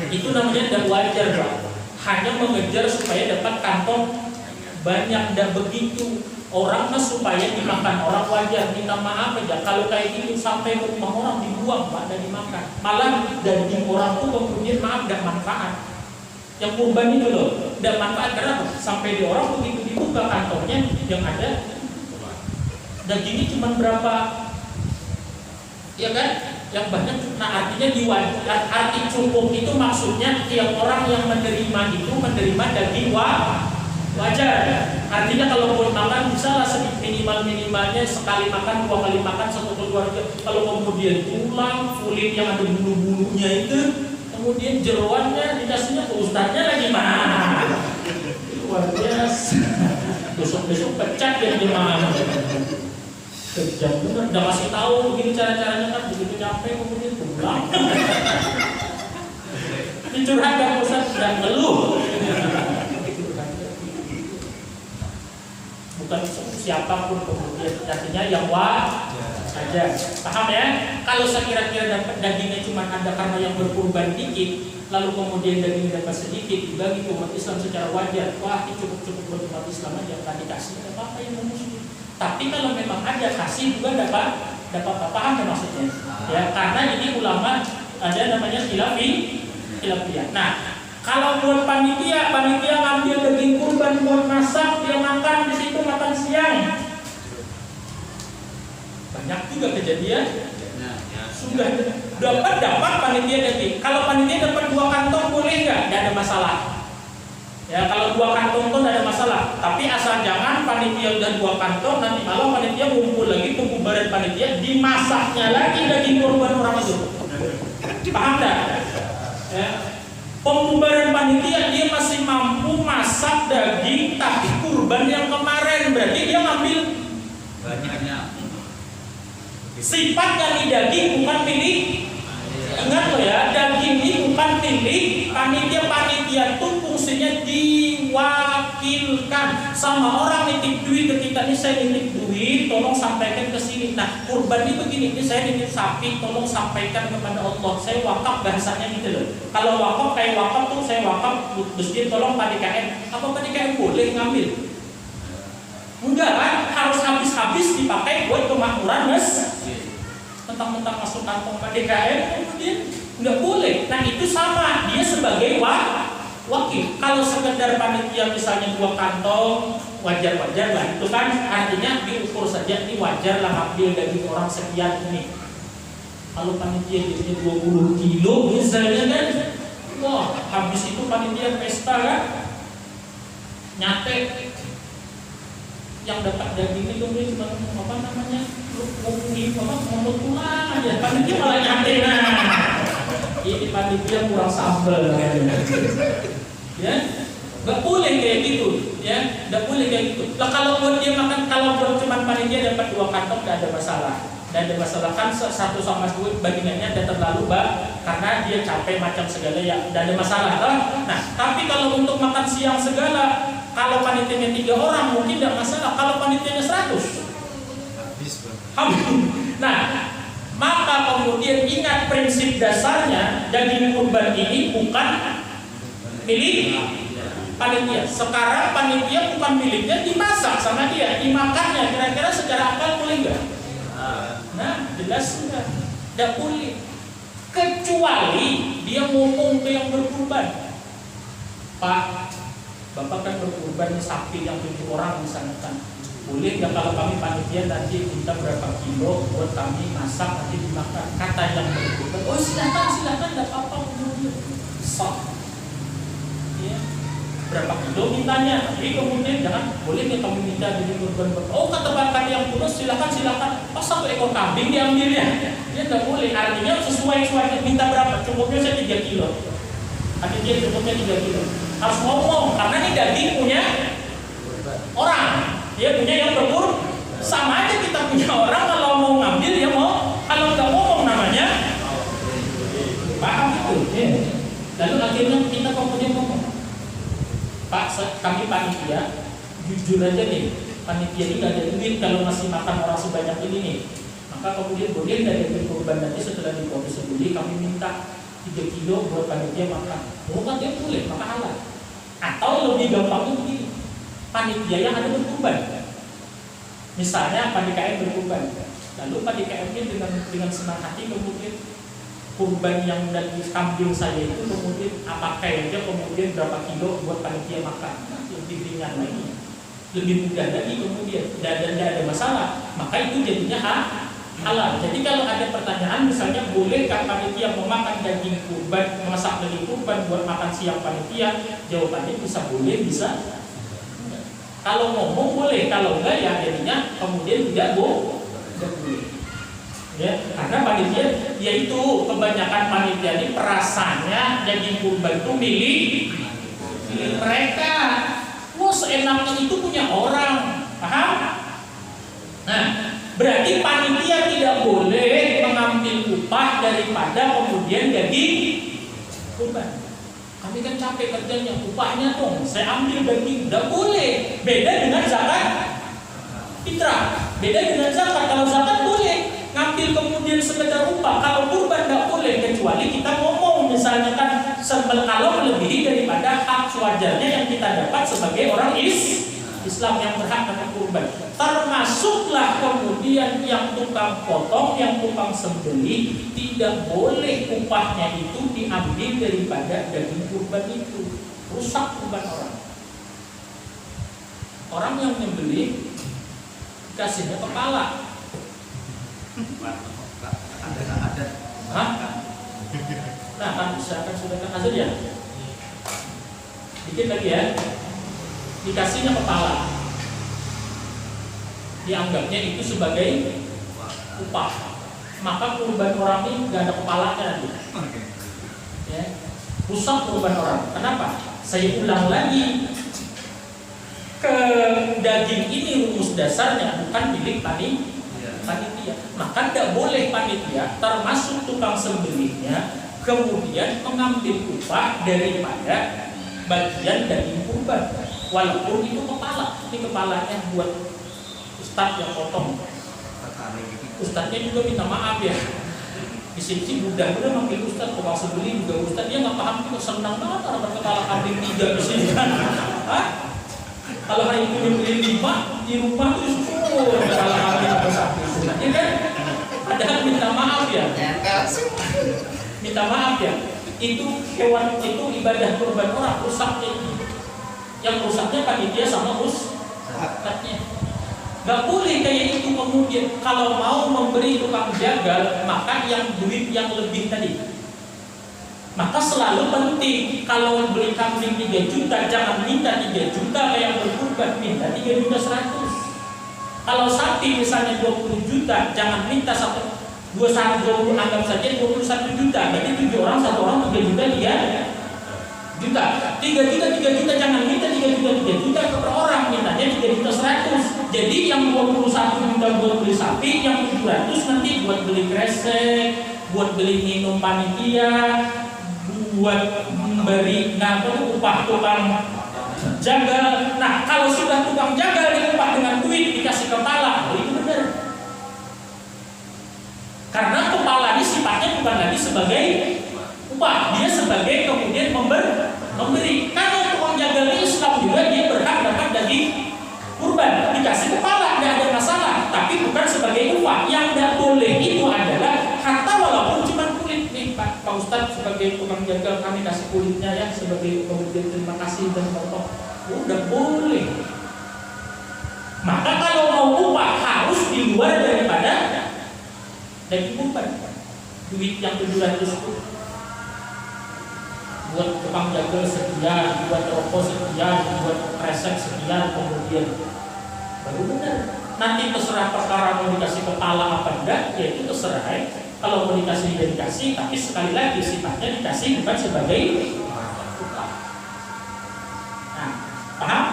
Itu namanya nggak wajar, Pak. Hanya mengejar supaya dapat kantong banyak, tidak begitu. Orang supaya dimakan orang wajar, minta maaf aja. Kalau kayak gitu sampai ke rumah orang dibuang, Pak, dan dimakan. Malah daging orang tuh kemudian maaf dan manfaat. Yang kurban itu loh, tidak manfaat karena sampai di orang begitu dibuka kantongnya yang ada dagingnya cuma berapa, ya kan? Yang banyak. Nah artinya arti cukup itu maksudnya tiap orang yang menerima itu menerima daging wajar. Artinya kalau buat makan bisa lah minimalnya sekali makan, 2 kali makan satu keluarga. Kalau kemudian tulang, kulit yang ada bulu-bulunya itu, kemudian jeroannya dikasihnya ke ustadznya lagi mana? Luar biasa. Besok pecat dia gimana? Kejam bener. Udah kasih tahu begini cara-caranya kan, begitu capek kemudian pulang. Dicurhatkan ustadz dan ngeluh. Bukan siapapun kemudian, artinya yang saja. Paham ya? Kalau sekira-kira dapat dagingnya cuma ada karena yang berkurban dikit, lalu kemudian dagingnya dapat sedikit dibagi ke umat Islam secara wajar, wah ini cukup buat umat Islam aja, nggak dikasih apa-apa yang memusuhi. Tapi kalau memang ada kasih juga dapat paham ya maksudnya? Ya karena ini ulama ada namanya khilafiyah. Nah, kalau buat panitia ngambil daging kurban buat masak, dia makan di situ makan siang. Banyak juga kejadian. Sudah dapat panitia daging. Kalau panitia dapat 2 kantong boleh nggak? Nggak ada masalah. Ya kalau 2 kantong itu nggak ada masalah. Tapi asal jangan panitia udah 2 kantong, nanti malam panitia ngumpul lagi pembubaran panitia, dimasaknya lagi daging kurban orang itu. Paham nggak? Ya. Pembubaran panitia dia masih mampu masak daging tapi kurban yang kemarin, berarti dia ngambil banyaknya. Sifat dari daging bukan milik. Ingat loh ya, daging ini bukan milik panitia itu fungsinya diwakilkan sama orang nitip duit. Ketika ini saya nitip duit, tolong sampaikan ke sini. Nah, kurban ini begini, ini saya nitip sapi, tolong sampaikan kepada Allah. Saya wakaf bahasanya gitu loh. Kalau wakaf kayak wakaf tuh saya wakaf masjid, tolong PDKM. Apa PDKM boleh ngambil? Enggak kan, harus habis-habis dipakai buat kemakmuran mentang-mentang masuk kantong PDKM kemudian nggak boleh. Nah itu sama, dia sebagai wakil. Kalau sekedar panitia misalnya 2 kantong wajar-wajar lah, itu kan artinya diukur saja, ini wajar lah ambil daging orang sekian ini. Kalau panitia jadinya 20 kilo misalnya kan, wah habis itu panitia pesta kan, nyate yang dapat daging itu cuma apa namanya, ngomong tulang aja, panitia malah nyate. Nah ini panitia kurang sambel ya, nggak boleh kayak gitu ya, nggak boleh kayak gitu. Nah, kalau buat dia makan, kalau buat cuma panitia dapat 2 kantong nggak ada masalah. Dan ada masalah kan 1 sama 2 bandingannya ada terlalu karena dia capek macam segala ya, tidak ada masalah kan? Nah tapi kalau untuk makan siang segala, kalau panitianya 3 orang mungkin tidak masalah. Kalau panitianya 100 habis. Nah maka kemudian ingat prinsip dasarnya, daging kurban ini bukan milik panitia. Sekarang panitia bukan miliknya, dimasak sama dia, dimakannya. Kira-kira secara akal boleh nggak? Nah, jelas sudah tidak boleh. Kecuali dia ngomong ke yang berkurban, Pak, Bapak kan berkurban sapi yang 7 orang misalnya kan. Boleh nggak kalau kami panitia nanti minta berapa kilo buat kami masak nanti dimakan? Kata yang berkurban, oh silakan, tidak apa-apa, sok. Ya. Berapa kilo mintanya? Tapi kemudian jangan, boleh nggak kami minta jadi kurban? Oh kata bakar yang kurus, silakan. Pas 1 ekor kambing diambilnya, dia nggak boleh. Artinya sesuai minta berapa? Cukupnya saya 3 kilo. Artinya cukupnya 3 kilo. Harus ngomong karena ini daging punya orang. Dia punya yang berburu, sama aja kita punya orang kalau mau ngambil ya mau, kalau nggak ngomong namanya paham itu. Ya. Lalu akhirnya kita kemudian ngomong, Pak, kami panitia, jujur aja nih, panitia ini nggak ada duit kalau masih makan orang sebanyak ini nih. Maka kemudian boleh dari kurban nanti setelah dipotong sembeli kami minta 3 kilo buat panitia makan. Oh kan dia boleh, maka halal. Atau lebih gampangnya begini, panitia yang ada berkurban, misalnya panitia berkurban, lalu panitia-nya dengan senang hati kemudian kurban yang dari kambing saya itu kemudian pakai aja kemudian berapa kilo buat panitia makan, lebih ringan lagi, lebih mudah lagi kemudian dan tidak ada masalah, maka itu jadinya halal. Jadi kalau ada pertanyaan misalnya bolehkah panitia memakan daging kurban, memasak daging kurban buat makan siang panitia, jawabannya bisa boleh, bisa. Kalau ngomong boleh, kalau enggak ya jadinya kemudian tidak boleh. Ya, karena panitia yaitu kebanyakan panitia ini perasaannya daging kurban itu milik mereka. Wah seenaknya itu punya orang, paham? Nah, berarti panitia tidak boleh mengambil upah daripada kemudian daging kurban. Kami kan capek kerjanya, upahnya dong, saya ambil daging, tidak boleh. Beda dengan zakat fitrah, beda dengan zakat. Kalau zakat boleh, ngambil kemudian sekedar upah. Kalau kurban tidak boleh, kecuali kita ngomong misalnya kan, kalau melebihi daripada hak sewajarnya yang kita dapat sebagai orang Islam yang berhak akan kurban. Termasuklah kemudian yang tukang potong, yang tukang sembelih, tidak boleh upahnya itu diambil daripada daging kurban itu. Rusak kurban orang. Orang yang menyembelih kasihnya kepala. Ada. Hah? Nah kan bisa kan sudah kan azan ya. Dikit lagi ya. Dikasihnya kepala, dianggapnya itu sebagai upah, maka kurban orang ini nggak ada kepalanya nanti. Ya, rusak kurban orang. Kenapa? Saya ulang lagi, ke daging ini rumus dasarnya bukan milik panitia. Maka tidak boleh panitia termasuk tukang sembelihnya kemudian mengambil upah daripada bagian daging kurban. Walaupun itu kepala, ini kepalanya buat ustadz yang potong. Ustadznya juga minta maaf ya. Di sini mudah-mudahan manggil ustadz, tukang sembelih juga ustadz, dia nggak paham itu senang banget orang berkepala kambing 3 di sini kan. Hah? Kalau hari ini beli 5 di rumah itu kepala kambing atau sapi, ya kan? Padahal minta maaf ya. Minta maaf ya. Itu hewan itu ibadah kurban orang rusaknya. Yang rusaknya panitia sama ustadznya. Gak boleh kayak itu kemudian. Kalau mau memberi tukang jagal, maka yang duit yang lebih tadi. Maka selalu penting kalau beli kambing 3 juta, jangan minta 3 juta kayak yang berkurban, minta 3 juta 100. Kalau sapi misalnya 20 juta, jangan minta 21 anggap saja 21 juta. Berarti 7 orang, 1 orang 3 juta dia. 3 juta jangan minta 3 juta per orang, mintanya 3 juta 100. Jadi yang 21 juta buat beli sapi, yang 700 nanti buat beli kresek, buat beli minum panitia, buat memberi upah tukang jagal. Nah kalau sudah tukang jagal diupah dengan duit dikasih kepala, itu benar. Karena kepala ini sifatnya bukan lagi sebagai upah, dia sebagai kemudian memberi. sebagai tukang jaga kami kasih kulitnya ya sebagai pemberian terima kasih dan potong. Udah boleh. Maka kalau mau upah harus di luar daripada daging kurban. Duit yang 700 itu buat tukang jaga sekian, buat rokok sekian, buat kresek sekian, kemudian baru benar. Nanti terserah perkara mau dikasih kepala apa enggak, ya itu terserah ya. Kalau mau dikasih ya dikasih, tapi sekali lagi sifatnya dikasih bukan sebagai upah. Nah, paham?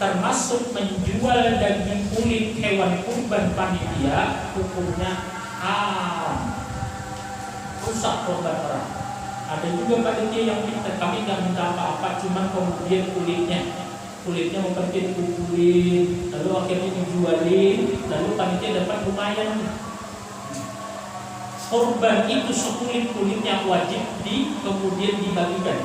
Termasuk menjual daging kulit hewan kurban panitia hukumnya haram, rusak korban orang. Ada juga panitia yang minta, kami nggak minta apa-apa, cuman kemudian kulitnya memperkit kulit, lalu akhirnya dijualin, lalu panitia dapat lumayan. Korban itu sekulit-kulitnya wajib kemudian dibagikan.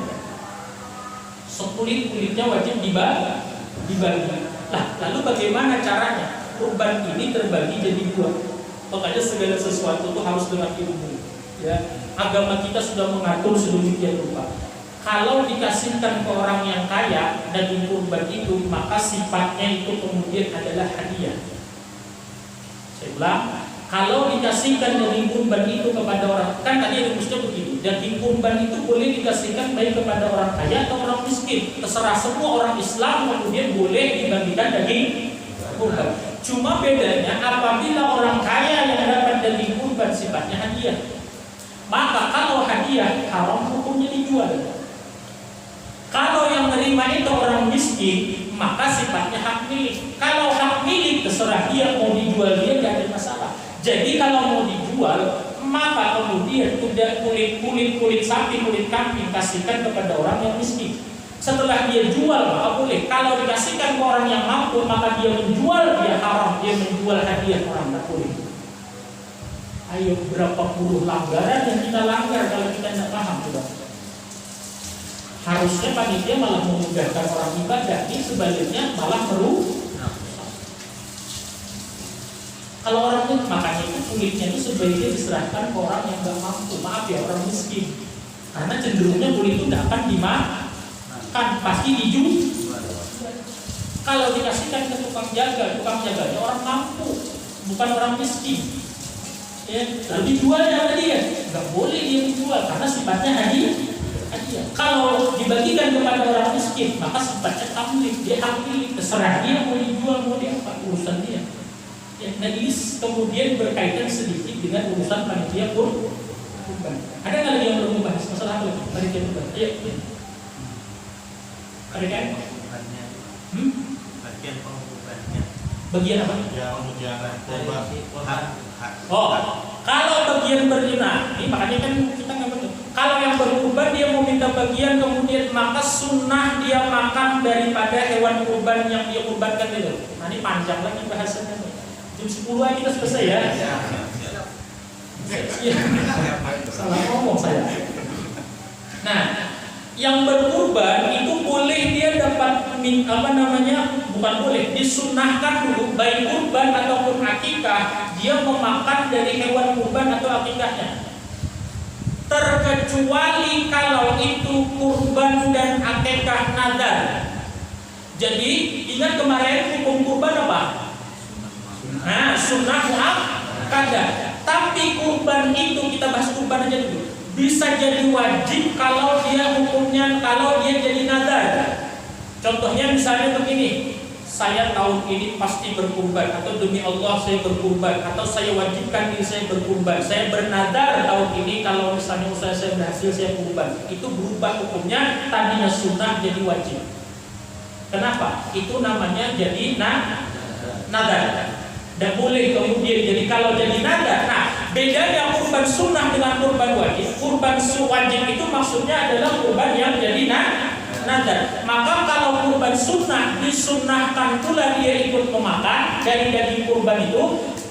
Sekulit-kulitnya wajib dibagi. Nah, lalu bagaimana caranya? Kurban ini terbagi jadi dua. Makanya segala sesuatu itu harus dengan ilmu. Ya, agama kita sudah mengatur sedemikian rupa. Kalau dikasihkan ke orang yang kaya daging kurban itu, maka sifatnya itu kemudian adalah hadiah. Saya ulang, kalau dikasihkan daging kurban itu kepada orang, kan tadi rumusnya begini, daging kurban itu boleh dikasihkan baik kepada orang kaya atau orang miskin. Terserah semua orang Islam kemudian boleh dibagikan daging kurban. Cuma bedanya apabila orang kaya yang dapat daging kurban sifatnya hadiah, maka kalau hadiah haram hukumnya dijual. Kalau yang terima itu orang miskin, maka sifatnya hak milik. Kalau hak milik terserah dia mau dijual dia tidak ada masalah. Jadi kalau mau dijual, maka kemudian kulit sapi, kulit kambing kasihkan kepada orang yang miskin. Setelah dia jual maka boleh. Kalau dikasihkan ke orang yang mampu, maka dia menjual, dia haram, dia menjual hadiah orang tak boleh. Ayo berapa puluh langgaran yang kita langgar kalau kita tidak paham coba. Harusnya panitia malah memudahkan orang ibadah, ini sebaliknya malah merusak. Kalau orangnya makanya itu kulitnya itu sebaiknya diserahkan ke orang yang nggak mampu, maaf ya orang miskin. Karena cenderungnya kulit itu tidak akan dimakan, pasti dijual. Kalau dikasihkan ke tukang jaganya orang mampu, bukan orang miskin. Ya, lalu dijual sama dia, nggak boleh dia dijual karena sifatnya hadiah. Kalau dibagikan kepada orang miskin, maka sifatnya tamlik, dia hak milik, terserah dia mau dijual mau diapa, urusan dia. Ya, dan ini kemudian berkaitan sedikit dengan urusan panitia kurban. Ada nggak lagi yang belum membahas masalah apa lagi panitia kurban? Ayo. Ada kan? Bagian pengurbannya. Bagian apa? Yang kurban. Oh, kalau bagian berina, ini makanya kan kita nggak betul. Kalau yang berkurban dia mau minta bagian, kemudian maka sunnah dia makan daripada hewan kurban yang dia kurbankan itu. Nah ini panjang lagi bahasanya. Jam 10 aja kita selesai ya. Salah ngomong saya. Nah, yang berkurban itu boleh dia dapat bukan boleh, disunnahkan dulu baik kurban ataupun akikah dia memakan dari hewan kurban atau akikahnya. Terkecuali kalau itu kurban dan akikah nadar. Jadi ingat kemarin hukum kurban apa? Nah, sunnah muakkadah. Tapi kurban itu kita bahas kurban aja dulu. Bisa jadi wajib kalau dia hukumnya kalau dia jadi nadar. Contohnya misalnya begini, saya tahun ini pasti berkurban atau demi Allah saya berkurban atau saya wajibkan diri saya berkurban. Saya bernadar tahun ini kalau misalnya usaha saya berhasil saya kurban. Itu berubah hukumnya, tadinya sunnah jadi wajib. Kenapa? Itu namanya jadi nadar. Dan boleh kemudian jadi kalau jadi nadar. Nah, bedanya kurban sunnah dengan kurban wajib. Kurban wajib itu maksudnya adalah kurban yang jadi nadar. Maka kalau kurban sunnah disunnahkan pula dia ikut memakan dari daging kurban itu.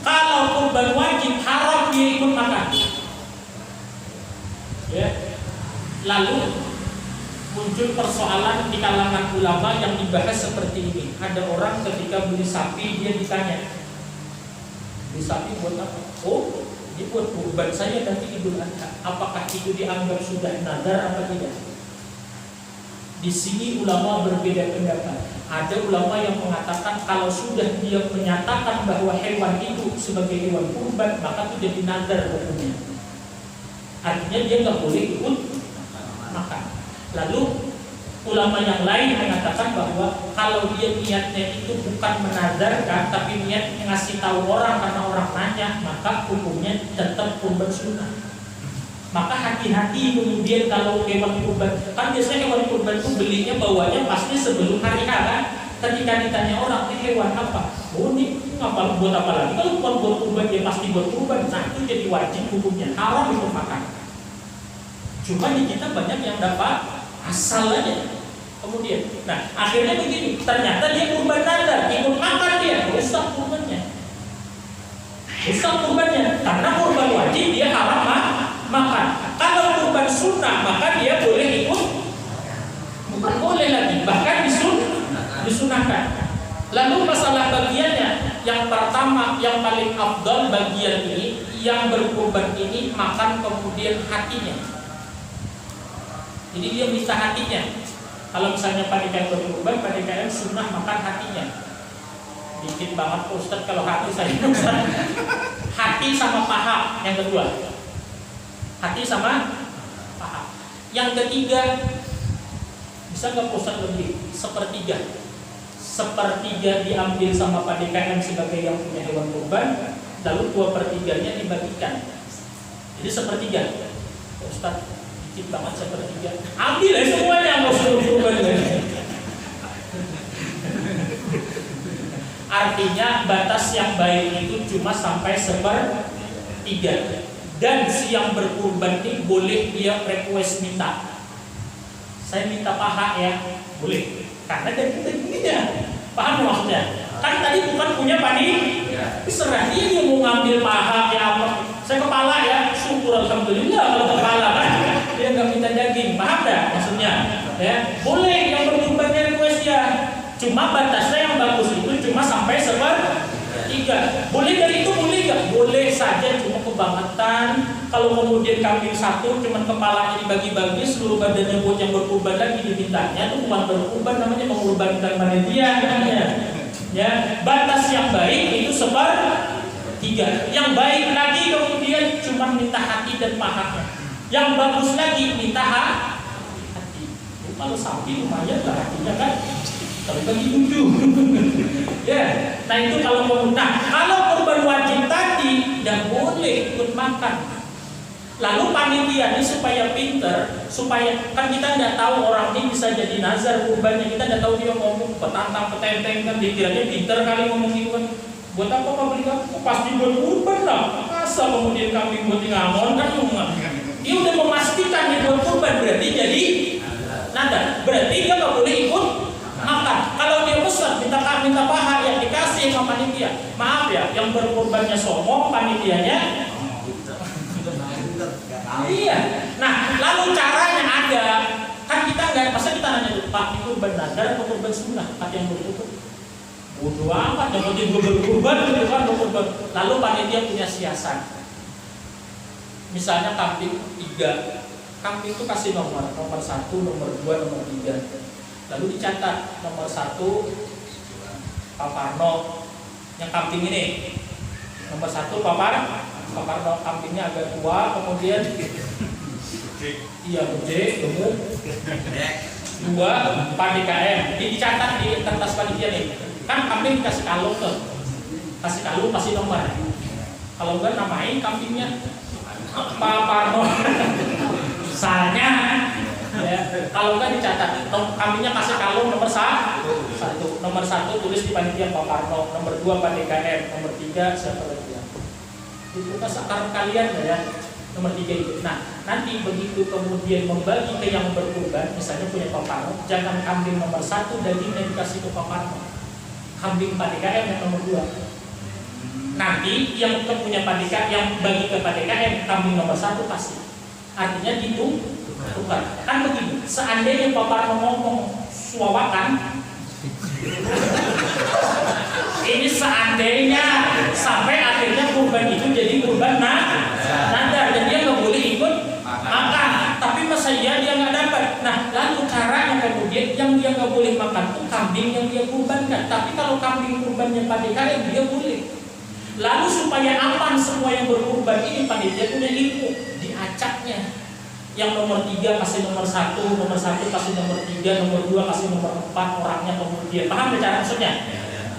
Kalau kurban wajib haram dia ikut makan. Ya. Lalu muncul persoalan di kalangan ulama yang dibahas seperti ini. Ada orang ketika beli sapi dia ditanya, beli sapi buat apa? Oh, Ini buat kurban saya nanti Idul Adha. Apakah itu dianggap sudah nazar apa tidak? Di sini ulama berbeda pendapat. Ada ulama yang mengatakan kalau sudah dia menyatakan bahwa hewan itu sebagai hewan kurban, maka itu jadi nazar hukumnya. Artinya dia nggak boleh ikut makan. Lalu ulama yang lain mengatakan bahwa kalau dia niatnya itu bukan menazarkan, tapi niat ngasih tahu orang karena orang nanya, maka hukumnya tetap kurban sunnah. Maka hati-hati kemudian kalau hewan kurban, kan biasanya hewan kurban itu belinya bawanya pasti sebelum hari H kan. Ketika ditanya orang, ini hewan apa? Oh ini ngapa buat apa lagi? Kalau bukan buat kurban dia pasti buat kurban. Nah itu jadi wajib hukumnya, haram itu makan. Cuma di kita banyak yang dapat asal aja. Kemudian, nah akhirnya begini, ternyata dia kurban nazar, ikut makan dia, rusak kurbannya. Rusak kurbannya, karena kurban wajib dia haram makan. Kalau kurban sunnah maka dia boleh ikut, bukan boleh lagi, bahkan disunahkan. Lalu masalah bagiannya, yang pertama yang paling afdal bagian ini, yang berkurban ini makan kemudian hatinya. Jadi dia minta hatinya. Kalau misalnya panitia berkurban, panitia sunnah makan hatinya. Dikit banget Ustaz kalau hati saya. Hati sama paha yang kedua. Hati sama paha. Yang ketiga, bisa nggak Ustaz lebih? Sepertiga. Sepertiga diambil sama PDKM sebagai yang punya hewan kurban, lalu 2/3-nya dibagikan. Jadi sepertiga. Ustaz, dikit banget sepertiga. Ambil aja semuanya, nggak usah kurban. Artinya batas yang baik itu cuma sampai 1/3. Dan si yang berkurban ini boleh dia request minta. Saya minta paha ya, boleh. Karena dari dagingnya. Paham maksudnya? Kan tadi bukan punya panitia. Serah dia mau ngambil paha ya apa. Saya kepala ya, syukur alhamdulillah kalau kepala kan. Dia nggak minta daging, paham dah maksudnya? Ya, boleh yang berkurbannya request ya. Cuma batasnya yang bagus itu cuma sampai 1/3. Boleh dari itu boleh nggak? Boleh saja, cuma kebangetan. Kalau kemudian kambing satu cuma kepalanya dibagi-bagi, seluruh badannya buat yang berkurban lagi dimintanya, itu bukan berkurban, namanya mengorbankan panitia namanya. Ya, batas yang baik itu 1/3. Yang baik lagi kemudian cuma minta hati dan pahanya. Yang bagus lagi minta hati. Kalau sapi lumayan lah hatinya kan. Kalau bagi 7. Ya, nah itu kalau mau. Nah, kalau kurban wajib tadi tidak boleh ikut makan. Lalu panitia ini supaya pinter, supaya kan kita tidak tahu orang ini bisa jadi nazar kurbannya, kita tidak tahu dia ngomong petantang petenteng kan, dikiranya pinter kali ngomong itu kan. Buat apa beli kamu? Pasti buat kurban lah. Masa kemudian kambing buat ngamon kan? Dia udah memastikan dia buat kurban, berarti jadi nada. Berarti dia nggak boleh ikut makan. Kalau dia besar minta paha yang dikasih sama panitia. Maaf ya, yang berkurbannya sombong, panitianya. Iya. Nah, lalu caranya ada. Kan kita nggak, masa kita nanya dulu, Pak, itu kurban nazar atau kurban sunnah? Pak yang berkurban. Bodoh amat, yang penting gue berkurban, gitu kan berkurban. Lalu panitia punya siasat. Misalnya kambing 3, kambing itu kasih nomor 1, nomor 2, nomor 3. Lalu dicatat nomor 1 Pak Parno, yang kambing ini nomor 1 Pak Parno, kambingnya agak tua, kemudian iya gede, gemuk, 2 Pak DKM. Jadi dicatat di kertas panitia nih. Kan kambing dikasih kalung tuh, kasih kalung kasih nomor. Kalau enggak namain kambingnya Pak Parno. Misalnya ya, kalau enggak dicatat kambingnya kasih kalung nomor 1. Nomor 1 tulis di panitia Pak Parno, nomor 2 Pak DKM, nomor 3 siapa lagi ya? Itu kan sakar kalian ya, nomor 3 itu. Nah, nanti begitu kemudian membagi ke yang berkurban, misalnya punya Pak Parno, jangan kambing nomor 1 dagingnya dikasih ke Pak Parno, kambing Pak DKM yang nomor 2. Nanti yang punya Pak DKM, yang bagi ke Pak DKM, kambing nomor 1 kasih. Artinya ditukar. Kan begini, seandainya Pak Parno ngomong suawakan, ini seandainya sampai akhirnya kurban itu jadi kurban caranya kemudian yang dia nggak boleh makan tuh kambing yang dia kurbankan. Tapi kalau kambing kurbannya panitia dia boleh. Lalu supaya aman semua yang berkurban ini, panitia punya ilmu, diacaknya. Yang nomor 3 kasih nomor 1, nomor 1 kasih nomor 3, nomor 2 kasih nomor 4 orangnya kemudian. Paham ya cara maksudnya?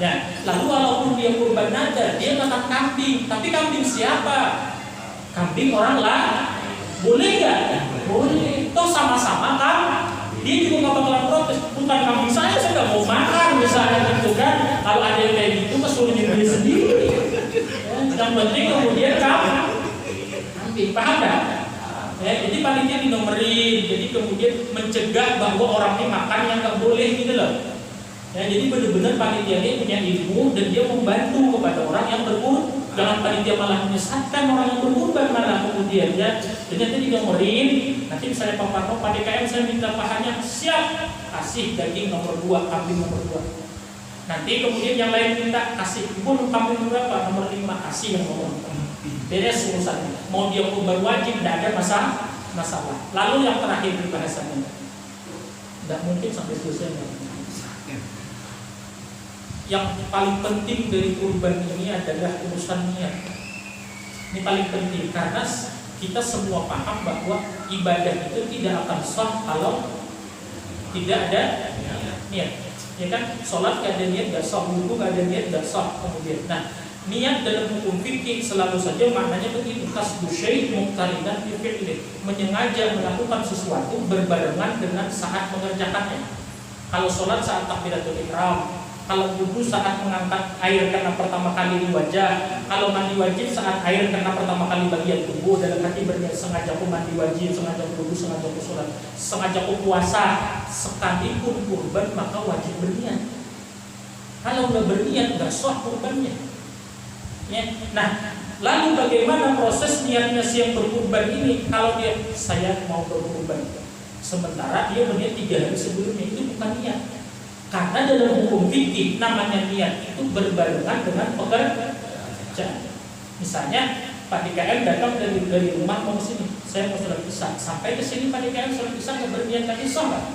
Ya. Lalu walaupun dia kurban naga, dia makan kambing. Tapi kambing siapa? Kambing orang lah. Boleh nggak? Boleh. Toh sama-sama kan? Dia juga nggak bakalan protes. Bukan kambing saya nggak mau makan misalnya gitu kan. Kalau ada yang kayak gitu, kesuruh nyembelih sendiri. Yang penting kemudian kambing. Paham nggak? Ya, jadi panitia dinomerin, jadi kemudian mencegah bahwa orang ini makan yang nggak boleh gitu loh. Ya, jadi benar-benar panitia ini punya ilmu dan dia membantu kepada orang yang berkurban. Jangan panitia malah menyesatkan orang yang berkurban malah kemudian ya. Jadi nanti dinomerin, nanti misalnya Pak Parno, Pak DKM saya minta pahannya siap, kasih daging nomor 2, kambing nomor 2. Nanti kemudian yang lain minta kasih, pun kambing berapa? Nomor 5, kasih yang nomor 4. Beres urusannya. Mau dia kurban wajib, tidak ada masalah. Lalu yang terakhir di bahasannya, tidak mungkin sampai selesai. Yang paling penting dari kurban ini adalah urusan niat. Ini paling penting karena kita semua paham bahwa ibadah itu tidak akan sah kalau tidak ada niat. Ya kan, sholat gak ada niat gak sah, wudu gak ada niat gak sah kemudian. Nah, niat dalam hukum fikih selalu saja maknanya begitu, kasbu syai' muqtarinan bi fi'lih, menyengaja melakukan sesuatu berbarengan dengan saat mengerjakannya. Kalau sholat saat takbiratul ihram, kalau wudu saat mengangkat air karena pertama kali di wajah, kalau mandi wajib saat air karena pertama kali bagian tubuh, dalam hati berniat sengaja aku mandi wajib, sengaja aku wudu, sengaja aku sholat, sengaja aku puasa, sekalipun kurban maka wajib berniat. Kalau nggak berniat nggak sah kurbannya. Ya. Nah, lalu bagaimana proses niatnya si yang berkurban ini? Kalau dia saya mau berkurban, sementara dia berniat 3 hari sebelumnya, itu bukan niat. Karena dalam hukum fikih namanya niat itu berbarengan dengan pekerjaan. Misalnya Pak DKM datang dari rumah mau ke sini, saya mau sholat isya. Sampai ke sini Pak DKM sholat isya nggak berniat lagi sholat.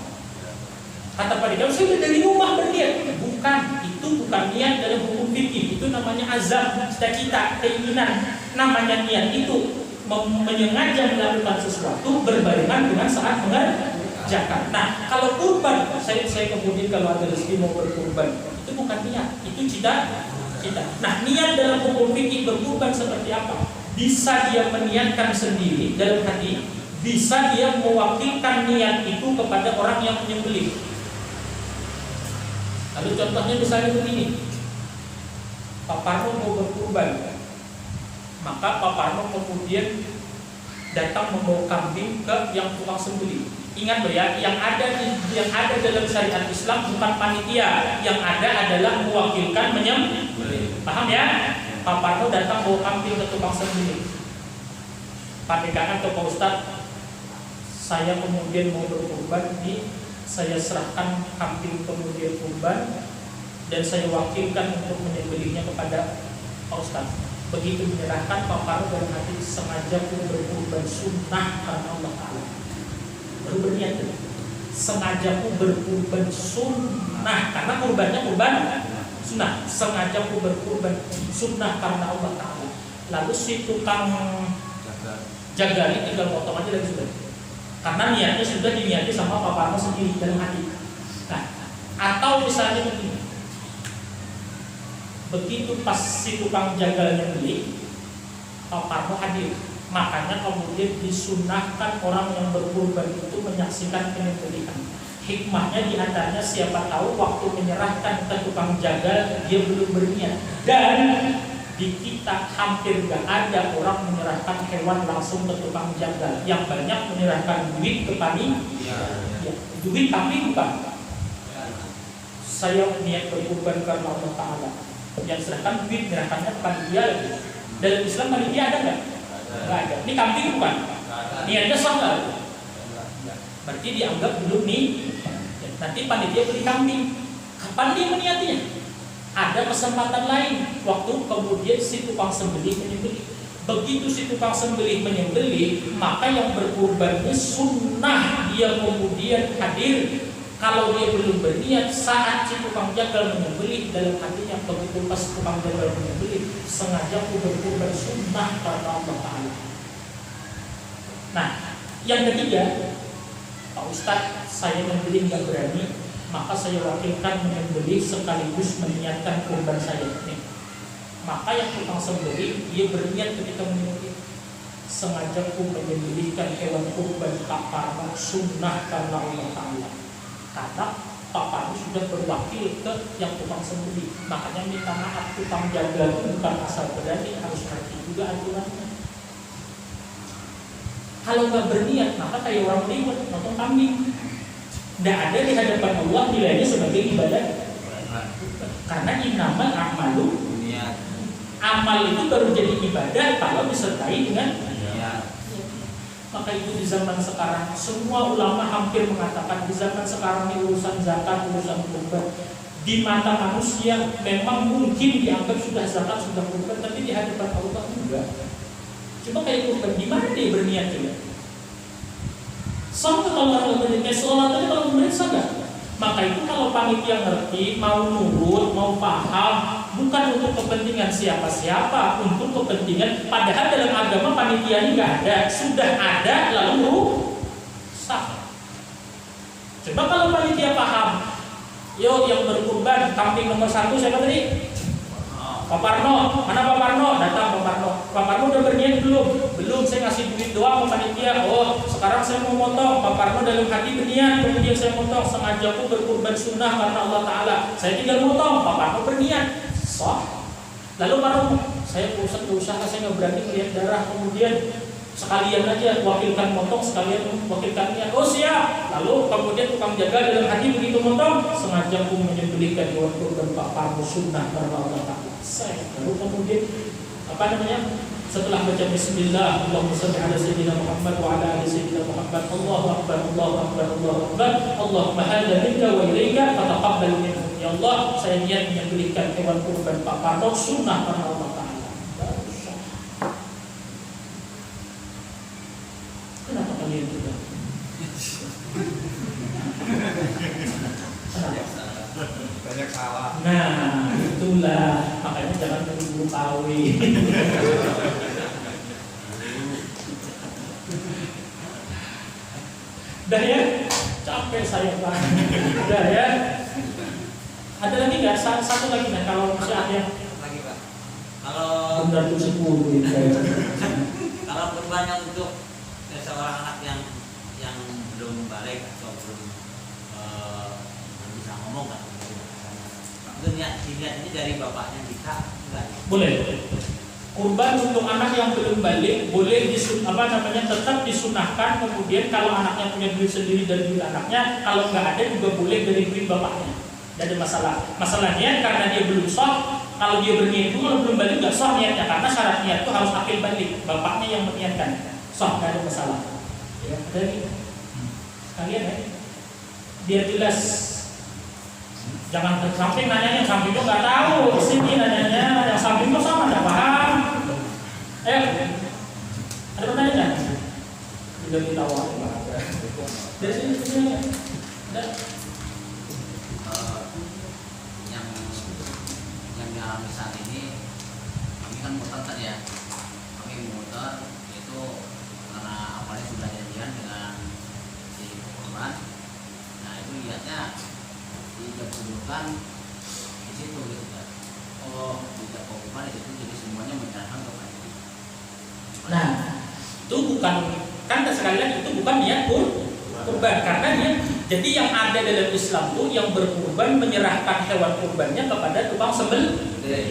Kata Pak DKM saya dari rumah berniat. Bukan, itu bukan niat dalam hukum fikih. Itu namanya azam, cita-cita, keinginan. Namanya niat itu menyengaja melakukan sesuatu berbarengan dengan saat mengerjakan. Nah, kalau kurban, saya kemudian kalau ada rezeki mau berkurban, itu bukan niat, itu cita-cita. Nah, niat dalam hukum fikih berkurban seperti apa? Bisa dia meniatkan sendiri dalam hati, bisa dia mewakilkan niat itu kepada orang yang menyembelih. Lalu contohnya misalnya begini, Pak Parno mau berkurban, maka Pak Parno kemudian datang membawa kambing ke yang tukang sembelih. Ingat loh ya, yang ada dalam syariat Islam bukan panitia, yang ada adalah mewakilkan menyembelih. Paham ya? Pak Parno datang bawa kambing ke tukang sembelih. Pak DKM atau Pak Ustadz, saya kemudian mau berkurban, saya serahkan kambing kemudian kurban dan saya wakilkan untuk menyembelihnya kepada Pak Ustadz. Begitu menyerahkan, Pak Parno dalam hati sengaja pun berkurban sunnah karena Allah Ta'ala. Baru berniat itu. Sengaja pun berkurban sunnah karena kurbannya kurban sunnah. Sengaja pun berkurban sunnah karena Allah Ta'ala. Lalu si tukang jaga ini tinggal potong aja lagi sudah. Karena niatnya sudah diniati sama Pak Parno sendiri dalam hati. Nah, atau misalnya begini, begitu pas si tukang jagalnya beli, Pak Parno hadir. Makanya kemudian disunahkan orang yang berkurban itu menyaksikan penyembelihan. Hikmahnya diantaranya siapa tahu waktu menyerahkan ke tukang jagal dia belum berniat. Dan di kita hampir gak ada orang menyerahkan hewan langsung ke tukang jagal. Yang banyak menyerahkan duit ke panitia. Ya, duit tapi bukan. Saya niat berkurban karena Allah Ta'ala. Yang serahkan duit menyerahkannya ke panitia lagi. Dalam Islam panitia ada nggak? Nggak ada. Ini kambing bukan? Niatnya sah nggak? Berarti dianggap belum nih. Nanti panitia beli kambing. Kapan dia meniatinya? Ada kesempatan lain waktu kemudian si tukang sembelih menyembelih. begitu si tukang sembelih menyembelih, maka yang berkurban ini sunnah dia kemudian hadir. Kalau dia belum berniat saat si tukang jagal menyembelih, dalam hatinya begitu pas tukang jagal menyembelih, sengaja aku berkurban sunnah karena Allah Ta'ala. Nah, yang ketiga, Pak Ustadz, saya membeli nggak berani, maka saya wakilkan menyembelih sekaligus meniatkan kurban saya ini. Maka yang tukang sembelih, dia berniat ketika menyembelih, sengaja aku menyembelihkan hewan kurban kafar sunnah karena Allah Ta'ala. Karena Pak sudah berwakil ke yang tukang sembelih, makanya minta maaf, tukang jaga itu bukan asal berani, harus ngerti juga aturannya. Kalau nggak berniat, maka kayak orang ribet nonton kambing, tidak ada di hadapan Allah nilainya sebagai ibadah. Karena innama a'malu, amal itu baru jadi ibadah kalau disertai dengan niat. Maka itu di zaman sekarang semua ulama hampir mengatakan di zaman sekarang ini urusan zakat, urusan kurban di mata manusia memang mungkin dianggap sudah zakat, sudah kurban, tapi di hadapan Allah enggak. Coba kayak kurban, di mana dia berniat juga? Sama kalau orang berniat sholat tadi kalau berniat enggak? Maka itu kalau panitia ngerti, mau nurut, mau paham, bukan untuk kepentingan siapa-siapa, untuk kepentingan, padahal dalam agama panitia ini nggak ada, sudah ada lalu sah. Coba kalau panitia paham, yo yang berkurban kambing nomor 1 siapa tadi? Pak Parno, mana Pak Parno? Datang Pak Parno. Pak Parno udah berniat belum? Belum, saya ngasih duit doang ke panitia. Oh, sekarang saya mau motong. Pak Parno dalam hati berniat, kemudian saya motong. Sengaja aku berkurban sunnah karena Allah Ta'ala. Saya tinggal motong, Pak Parno berniat. Sah. Lalu Parno, saya berusaha, saya nggak berani melihat darah. Kemudian sekalian aja wakilkan motong, sekalian wakilkan niat. Oh siap. Lalu kemudian tukang jaga dalam hati begitu motong, sengaja aku menyembelihkan hewan kurban Pak Parno sunnah karena Allah Ta'ala. Lalu kemudian setelah baca bismillah, Allahumma shalli ala sayyidina Muhammad wa ala ali sayyidina Muhammad, Allahu akbar, Allahu akbar, Allahu akbar, Allahumma hadza minka wa ilaika fataqabbal minni. Ya Allah, saya niat menyembelihkan hewan kurban Pak Parno sunnah karena Allah Ta'ala. Kenapa kalian tidak? Banyak salah. Nah, itulah makanya jangan menunggu kawin. Udah ya, capek saya Pak. Udah ya. Ada lagi nggak? Satu lagi nih kalau masih ada yang lagi Pak. Kalau benar tuh 10 kalau kurbannya untuk seorang anak yang belum balik atau belum bisa ngomong kan? Itu niat ini dari bapaknya bisa enggak? Boleh. Kurban untuk anak yang belum balik boleh tetap disunahkan. Kemudian kalau anaknya punya duit sendiri dari duit anaknya, kalau nggak ada juga boleh dari duit bapaknya. Tidak ada masalah. Masalahnya karena dia belum sah, kalau dia berniat itu kalau belum balik nggak sah niatnya, karena syarat niat itu harus akil balik, bapaknya yang meniatkan. Sah, nggak ada masalah. Ya, dari kalian ya, biar jelas. Jangan ke samping nanyanya, yang samping itu nggak tahu. Sini nanyanya, yang samping itu sama nggak paham. Ayo, ada pertanyaan nggak? Tidak ditawarin lah. Dari sini ada. Yang dialami saat ini, kami kan muter tadi ya. Kami muter itu karena awalnya sudah janjian dengan si korban. Nah itu lihatnya dijadwalkan di situ gitu kan. Oh, dijadwalkan di situ, jadi semuanya menyerahkan kepada itu. Nah, itu bukan, kan sekali lagi itu bukan niat kurban, karena dia jadi yang ada dalam Islam itu yang berkurban menyerahkan hewan kurbannya kepada tukang sembelih.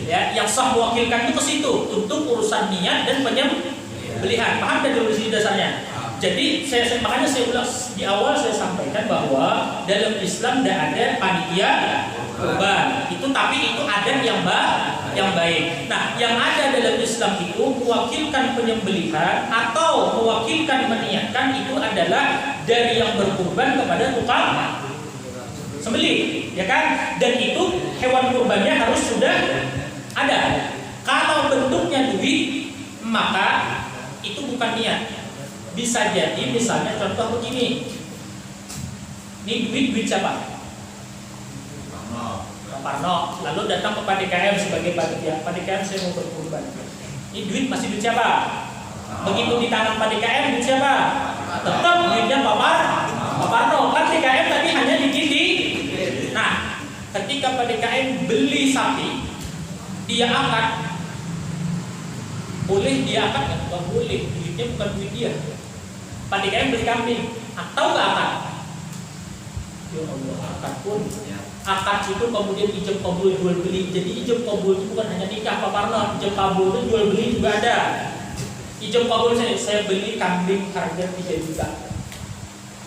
Ya, yang sah mewakilkan itu ke situ untuk urusan niat dan penyembelihan. Paham dan dulu sini dasarnya. Jadi makanya saya ulang di awal saya sampaikan bahwa dalam Islam tidak ada panitia kurban. Tapi itu ada yang baik. Nah, yang ada dalam Islam itu mewakilkan penyembelihan atau mewakilkan meniatkan itu adalah dari yang berkurban kepada tukang sembelih, ya kan? Dan itu hewan kurbannya harus sudah ada. Kalau bentuknya duit, maka itu bukan niat. Bisa jadi misalnya contoh begini, ini duit siapa? Pak Parno, lalu datang ke PDKM sebagai panitia. PDKM saya mau berkurban. Ini duit masih duit siapa? Begitu di tangan PDKM duit siapa? Tetap duitnya Pak Parno. Kan PDKM tadi hanya di. Nah, ketika PDKM beli sapi, dia akad, boleh dia akad nggak? Nggak boleh, duitnya bukan duit dia. PDKM beli kambing, atau nggak akad? Ya Allah, akad pun. Akad itu kemudian ijab kabul jual beli. Jadi ijab kabul itu bukan hanya nikah Pak Parno, ijab kabul itu jual beli juga ada. Ijab kabul saya beli kambing harga 3 juta.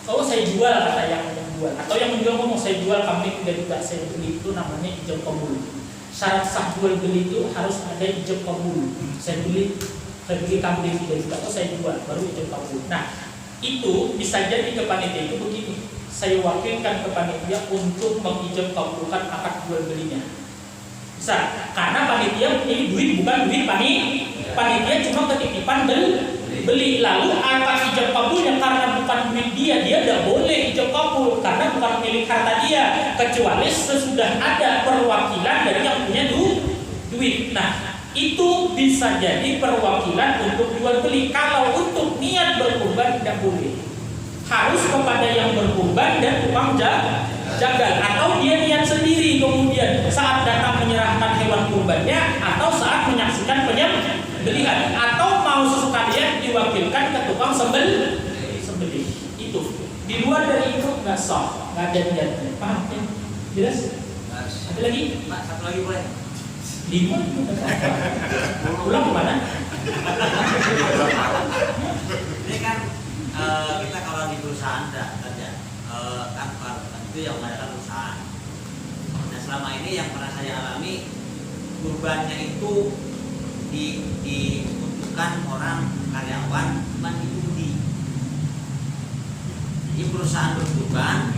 Kalau saya jual kata yang menjual, atau yang menjual ngomong saya jual kambing 3 juta, saya beli, itu namanya ijab kabul. Syarat sah jual beli itu harus ada ijab kabul. Saya beli kambing 3 juta, oh saya jual, baru ijab kabul. Nah, itu bisa jadi ke panitia itu begini. Saya wakilkan ke panitia untuk mengijab kabulkan akad jual belinya. Bisa, karena panitia ini duit bukan duit panitia cuma ketitipan beli. Lalu akad ijab kabulnya karena bukan duit dia tidak boleh ijab kabul karena bukan milik harta dia, kecuali sesudah ada perwakilan dari yang punya duit. Nah, itu bisa jadi perwakilan untuk jual beli. Kalau untuk niat berkurban tidak boleh. Harus kepada yang berkurban dan tukang jagal, atau dia niat sendiri kemudian saat datang menyerahkan hewan kurbannya atau saat menyaksikan penyembelihan, atau mau sesekalian diwakilkan ke tukang sembelih. Itu di luar dari itu nggak sah, nggak ada niatnya. Paham ya? Jelas? Ada lagi? Pak, satu lagi boleh? 5 pulang kemana? Ini kan kita kalau di perusahaan kerja kan itu yang mengadakan perusahaan. Nah, selama ini yang pernah saya alami, kurbannya itu diuntukkan orang karyawan cuma diundi. Jadi perusahaan berkurban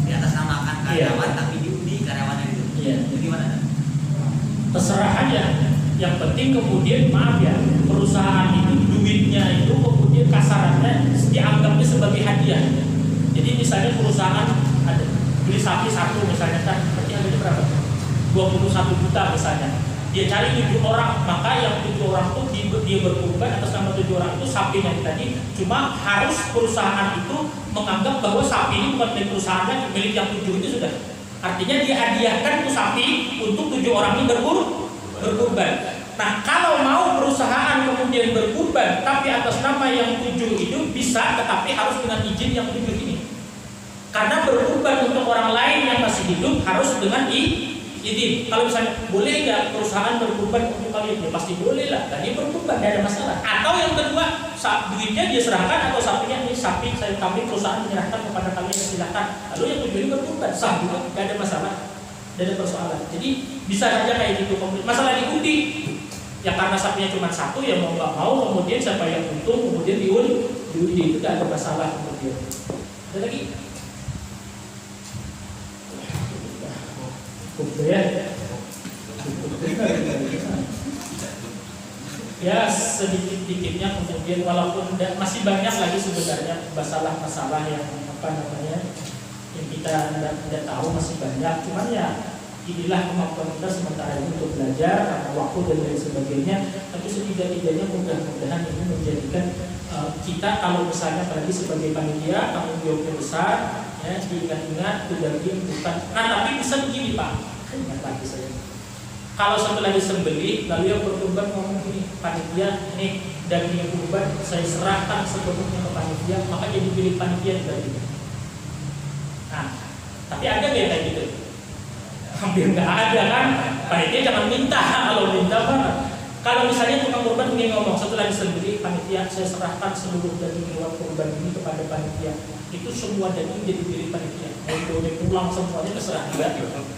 di atas namakan karyawan, tapi diundi karyawannya itu. Jadi gimana? Terserah aja. Yang penting kemudian maaf ya, perusahaan itu duitnya itu kemudian kasarannya dianggapnya sebagai hadiah. Jadi misalnya perusahaan ada beli sapi satu misalnya kan, berarti harganya berapa? 21 juta misalnya. Dia cari 7 orang, maka yang 7 orang itu dia berkurban atas nama 7 orang itu sapinya tadi. Cuma harus perusahaan itu menganggap bahwa sapi ini bukan milik perusahaannya, milik yang 7 itu sudah. Artinya dia hadiahkan itu sapi untuk 7 orang ini berkurban. Nah, kalau mau perusahaan kemudian berkurban tapi atas nama yang 7 itu bisa, tetapi harus dengan izin yang 7 ini. Karena berkurban untuk orang lain yang masih hidup harus dengan izin. Kalau misalnya boleh nggak perusahaan berkurban untuk kalian? Ya pasti boleh lah. Dan dia berkurban, tidak ada masalah. Atau yang kedua, duitnya dia serahkan atau sapinya ini sapi kami perusahaan menyerahkan kepada kalian, silakan. Lalu yang 7 ini berkurban, sah juga, tidak ada masalah. Tidak ada persoalan. Jadi bisa saja kayak gitu. Masalah diundi, ya karena sapinya cuma satu, ya mau nggak mau kemudian siapa yang untung kemudian diundi itu tidak ada masalah kemudian. Ada lagi? Ya sedikit-dikitnya kemudian walaupun masih banyak lagi sebenarnya masalah-masalah yang yang kita tidak tahu, masih banyak. Cuman ya inilah kemampuan kita sementara ini untuk belajar karena waktu dan lain sebagainya. Tapi setidak-tidaknya mudah-mudahan ini menjadikan kita kalau misalnya apalagi sebagai panitia tanggung jawabnya besar, ya diingat-ingat itu daging bukan. Nah tapi bisa begini Pak, ingat lagi saya. Kalau setelah disembelih lalu yang berkurban ngomong gini, panitia ini daging kurban saya serahkan sepenuhnya ke panitia, maka jadi milik panitia daging. Nah, tapi ada nggak kayak gitu? Hampir nggak ada kan? Panitia jangan minta, kalau minta banget. Kalau misalnya tukang kurban ingin ngomong setelah disembelih panitia saya serahkan seluruh daging hewan kurban ini kepada panitia, itu semua daging jadi milik panitia. Mau pulang semuanya terserah juga.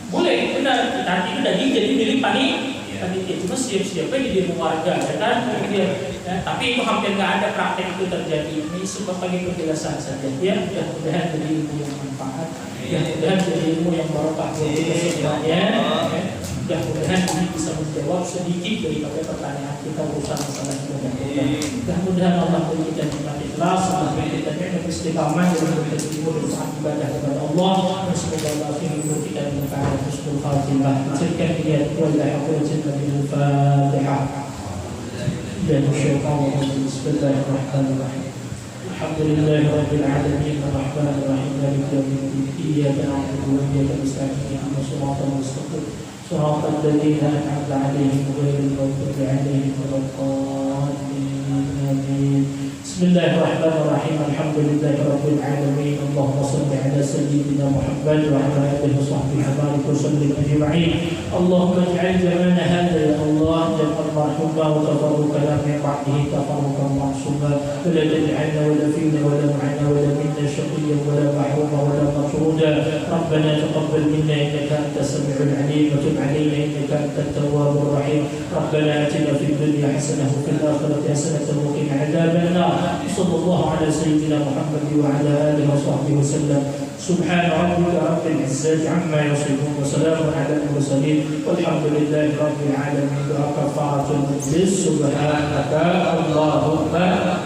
Boleh, benar. Nanti itu daging jadi milik panitia. Cuma siap-siapnya jadi warga, ya kan? Ya, tapi itu hampir nggak ada praktek itu terjadi. Ini sebagai penjelasan saja. Ya, mudah-mudahan jadi ilmu yang manfaat. Ya, mudah-mudahan jadi ilmu yang barokah. Ya. Mudah-mudahan ini bisa menjawab sedikit daripada pertanyaan kita urusan masalah ibadah kurban. Mudah-mudahan Allah beri kita nikmat ikhlas, memberi kita nikmat istiqamah dalam bertimur saat ibadah kepada Allah. Dan semoga Allah hidup kita dengan keadaan husnul khatimah. Tilka niat wal haqatin bil Fatihah. Dan syaitan bismillahirrahmanirrahim. Alhamdulillahi rabbil alamin arrahmanir rahim maliki yaumiddin iyyaka na'budu wa iyyaka nasta'in ihdinas siratal mustaqim siratal ladzina an'amta 'alaihim ghairil maghdubi 'alaihim waladdallin amin. Bismillahirrahmanirrahim. Alhamdulillahi rabbil alamin. Allahumma shalli 'ala sayyidina Muhammad wa 'ala alihi wa sahbihi wa sallim ajma'in. Allahumma ij'al jamana hadha ya Allah jam'an marhuma wa tafarruqana min ba'dihi tafarruqan ma'suma wa la taj'alna wa la fina wa la ma'ana wa la minna shaqiyyan wa la mahruma wa la matruda. Rabbana taqabbal minna innaka antas sami'ul 'alim wa tub 'alaina innaka antat tawwabur rahim. Rabbana atina fid dunya hasanah wa fil akhirati hasanah wa qina 'adzaban nar. Sallallahu ala sayyidina Muhammad wa ala alihi wa sahbihi wa sallam. Subhana rabbika rabbil izzati amma yasifun wa salamun ala al-mursalin walhamdulillahi rabbil alamin. Doa kafaratul majlis. Subhanaka Allahumma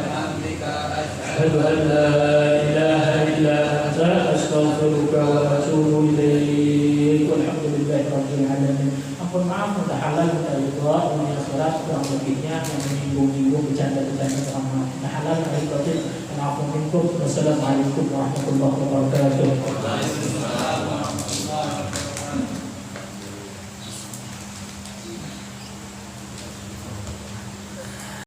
asyhadu an la ilaha illa anta astaghfiruka wa atubu ilaik. Walhamdulillahi rabbil alamin. Ampun maaf, mudah halal, mudah ridha, dunia akhirat kurang lebihnya yang menyinggung-nyinggung bercanda-bercanda sama halal, mudah ridha. Wassalamualaikum warahmatullahi wabarakatuh.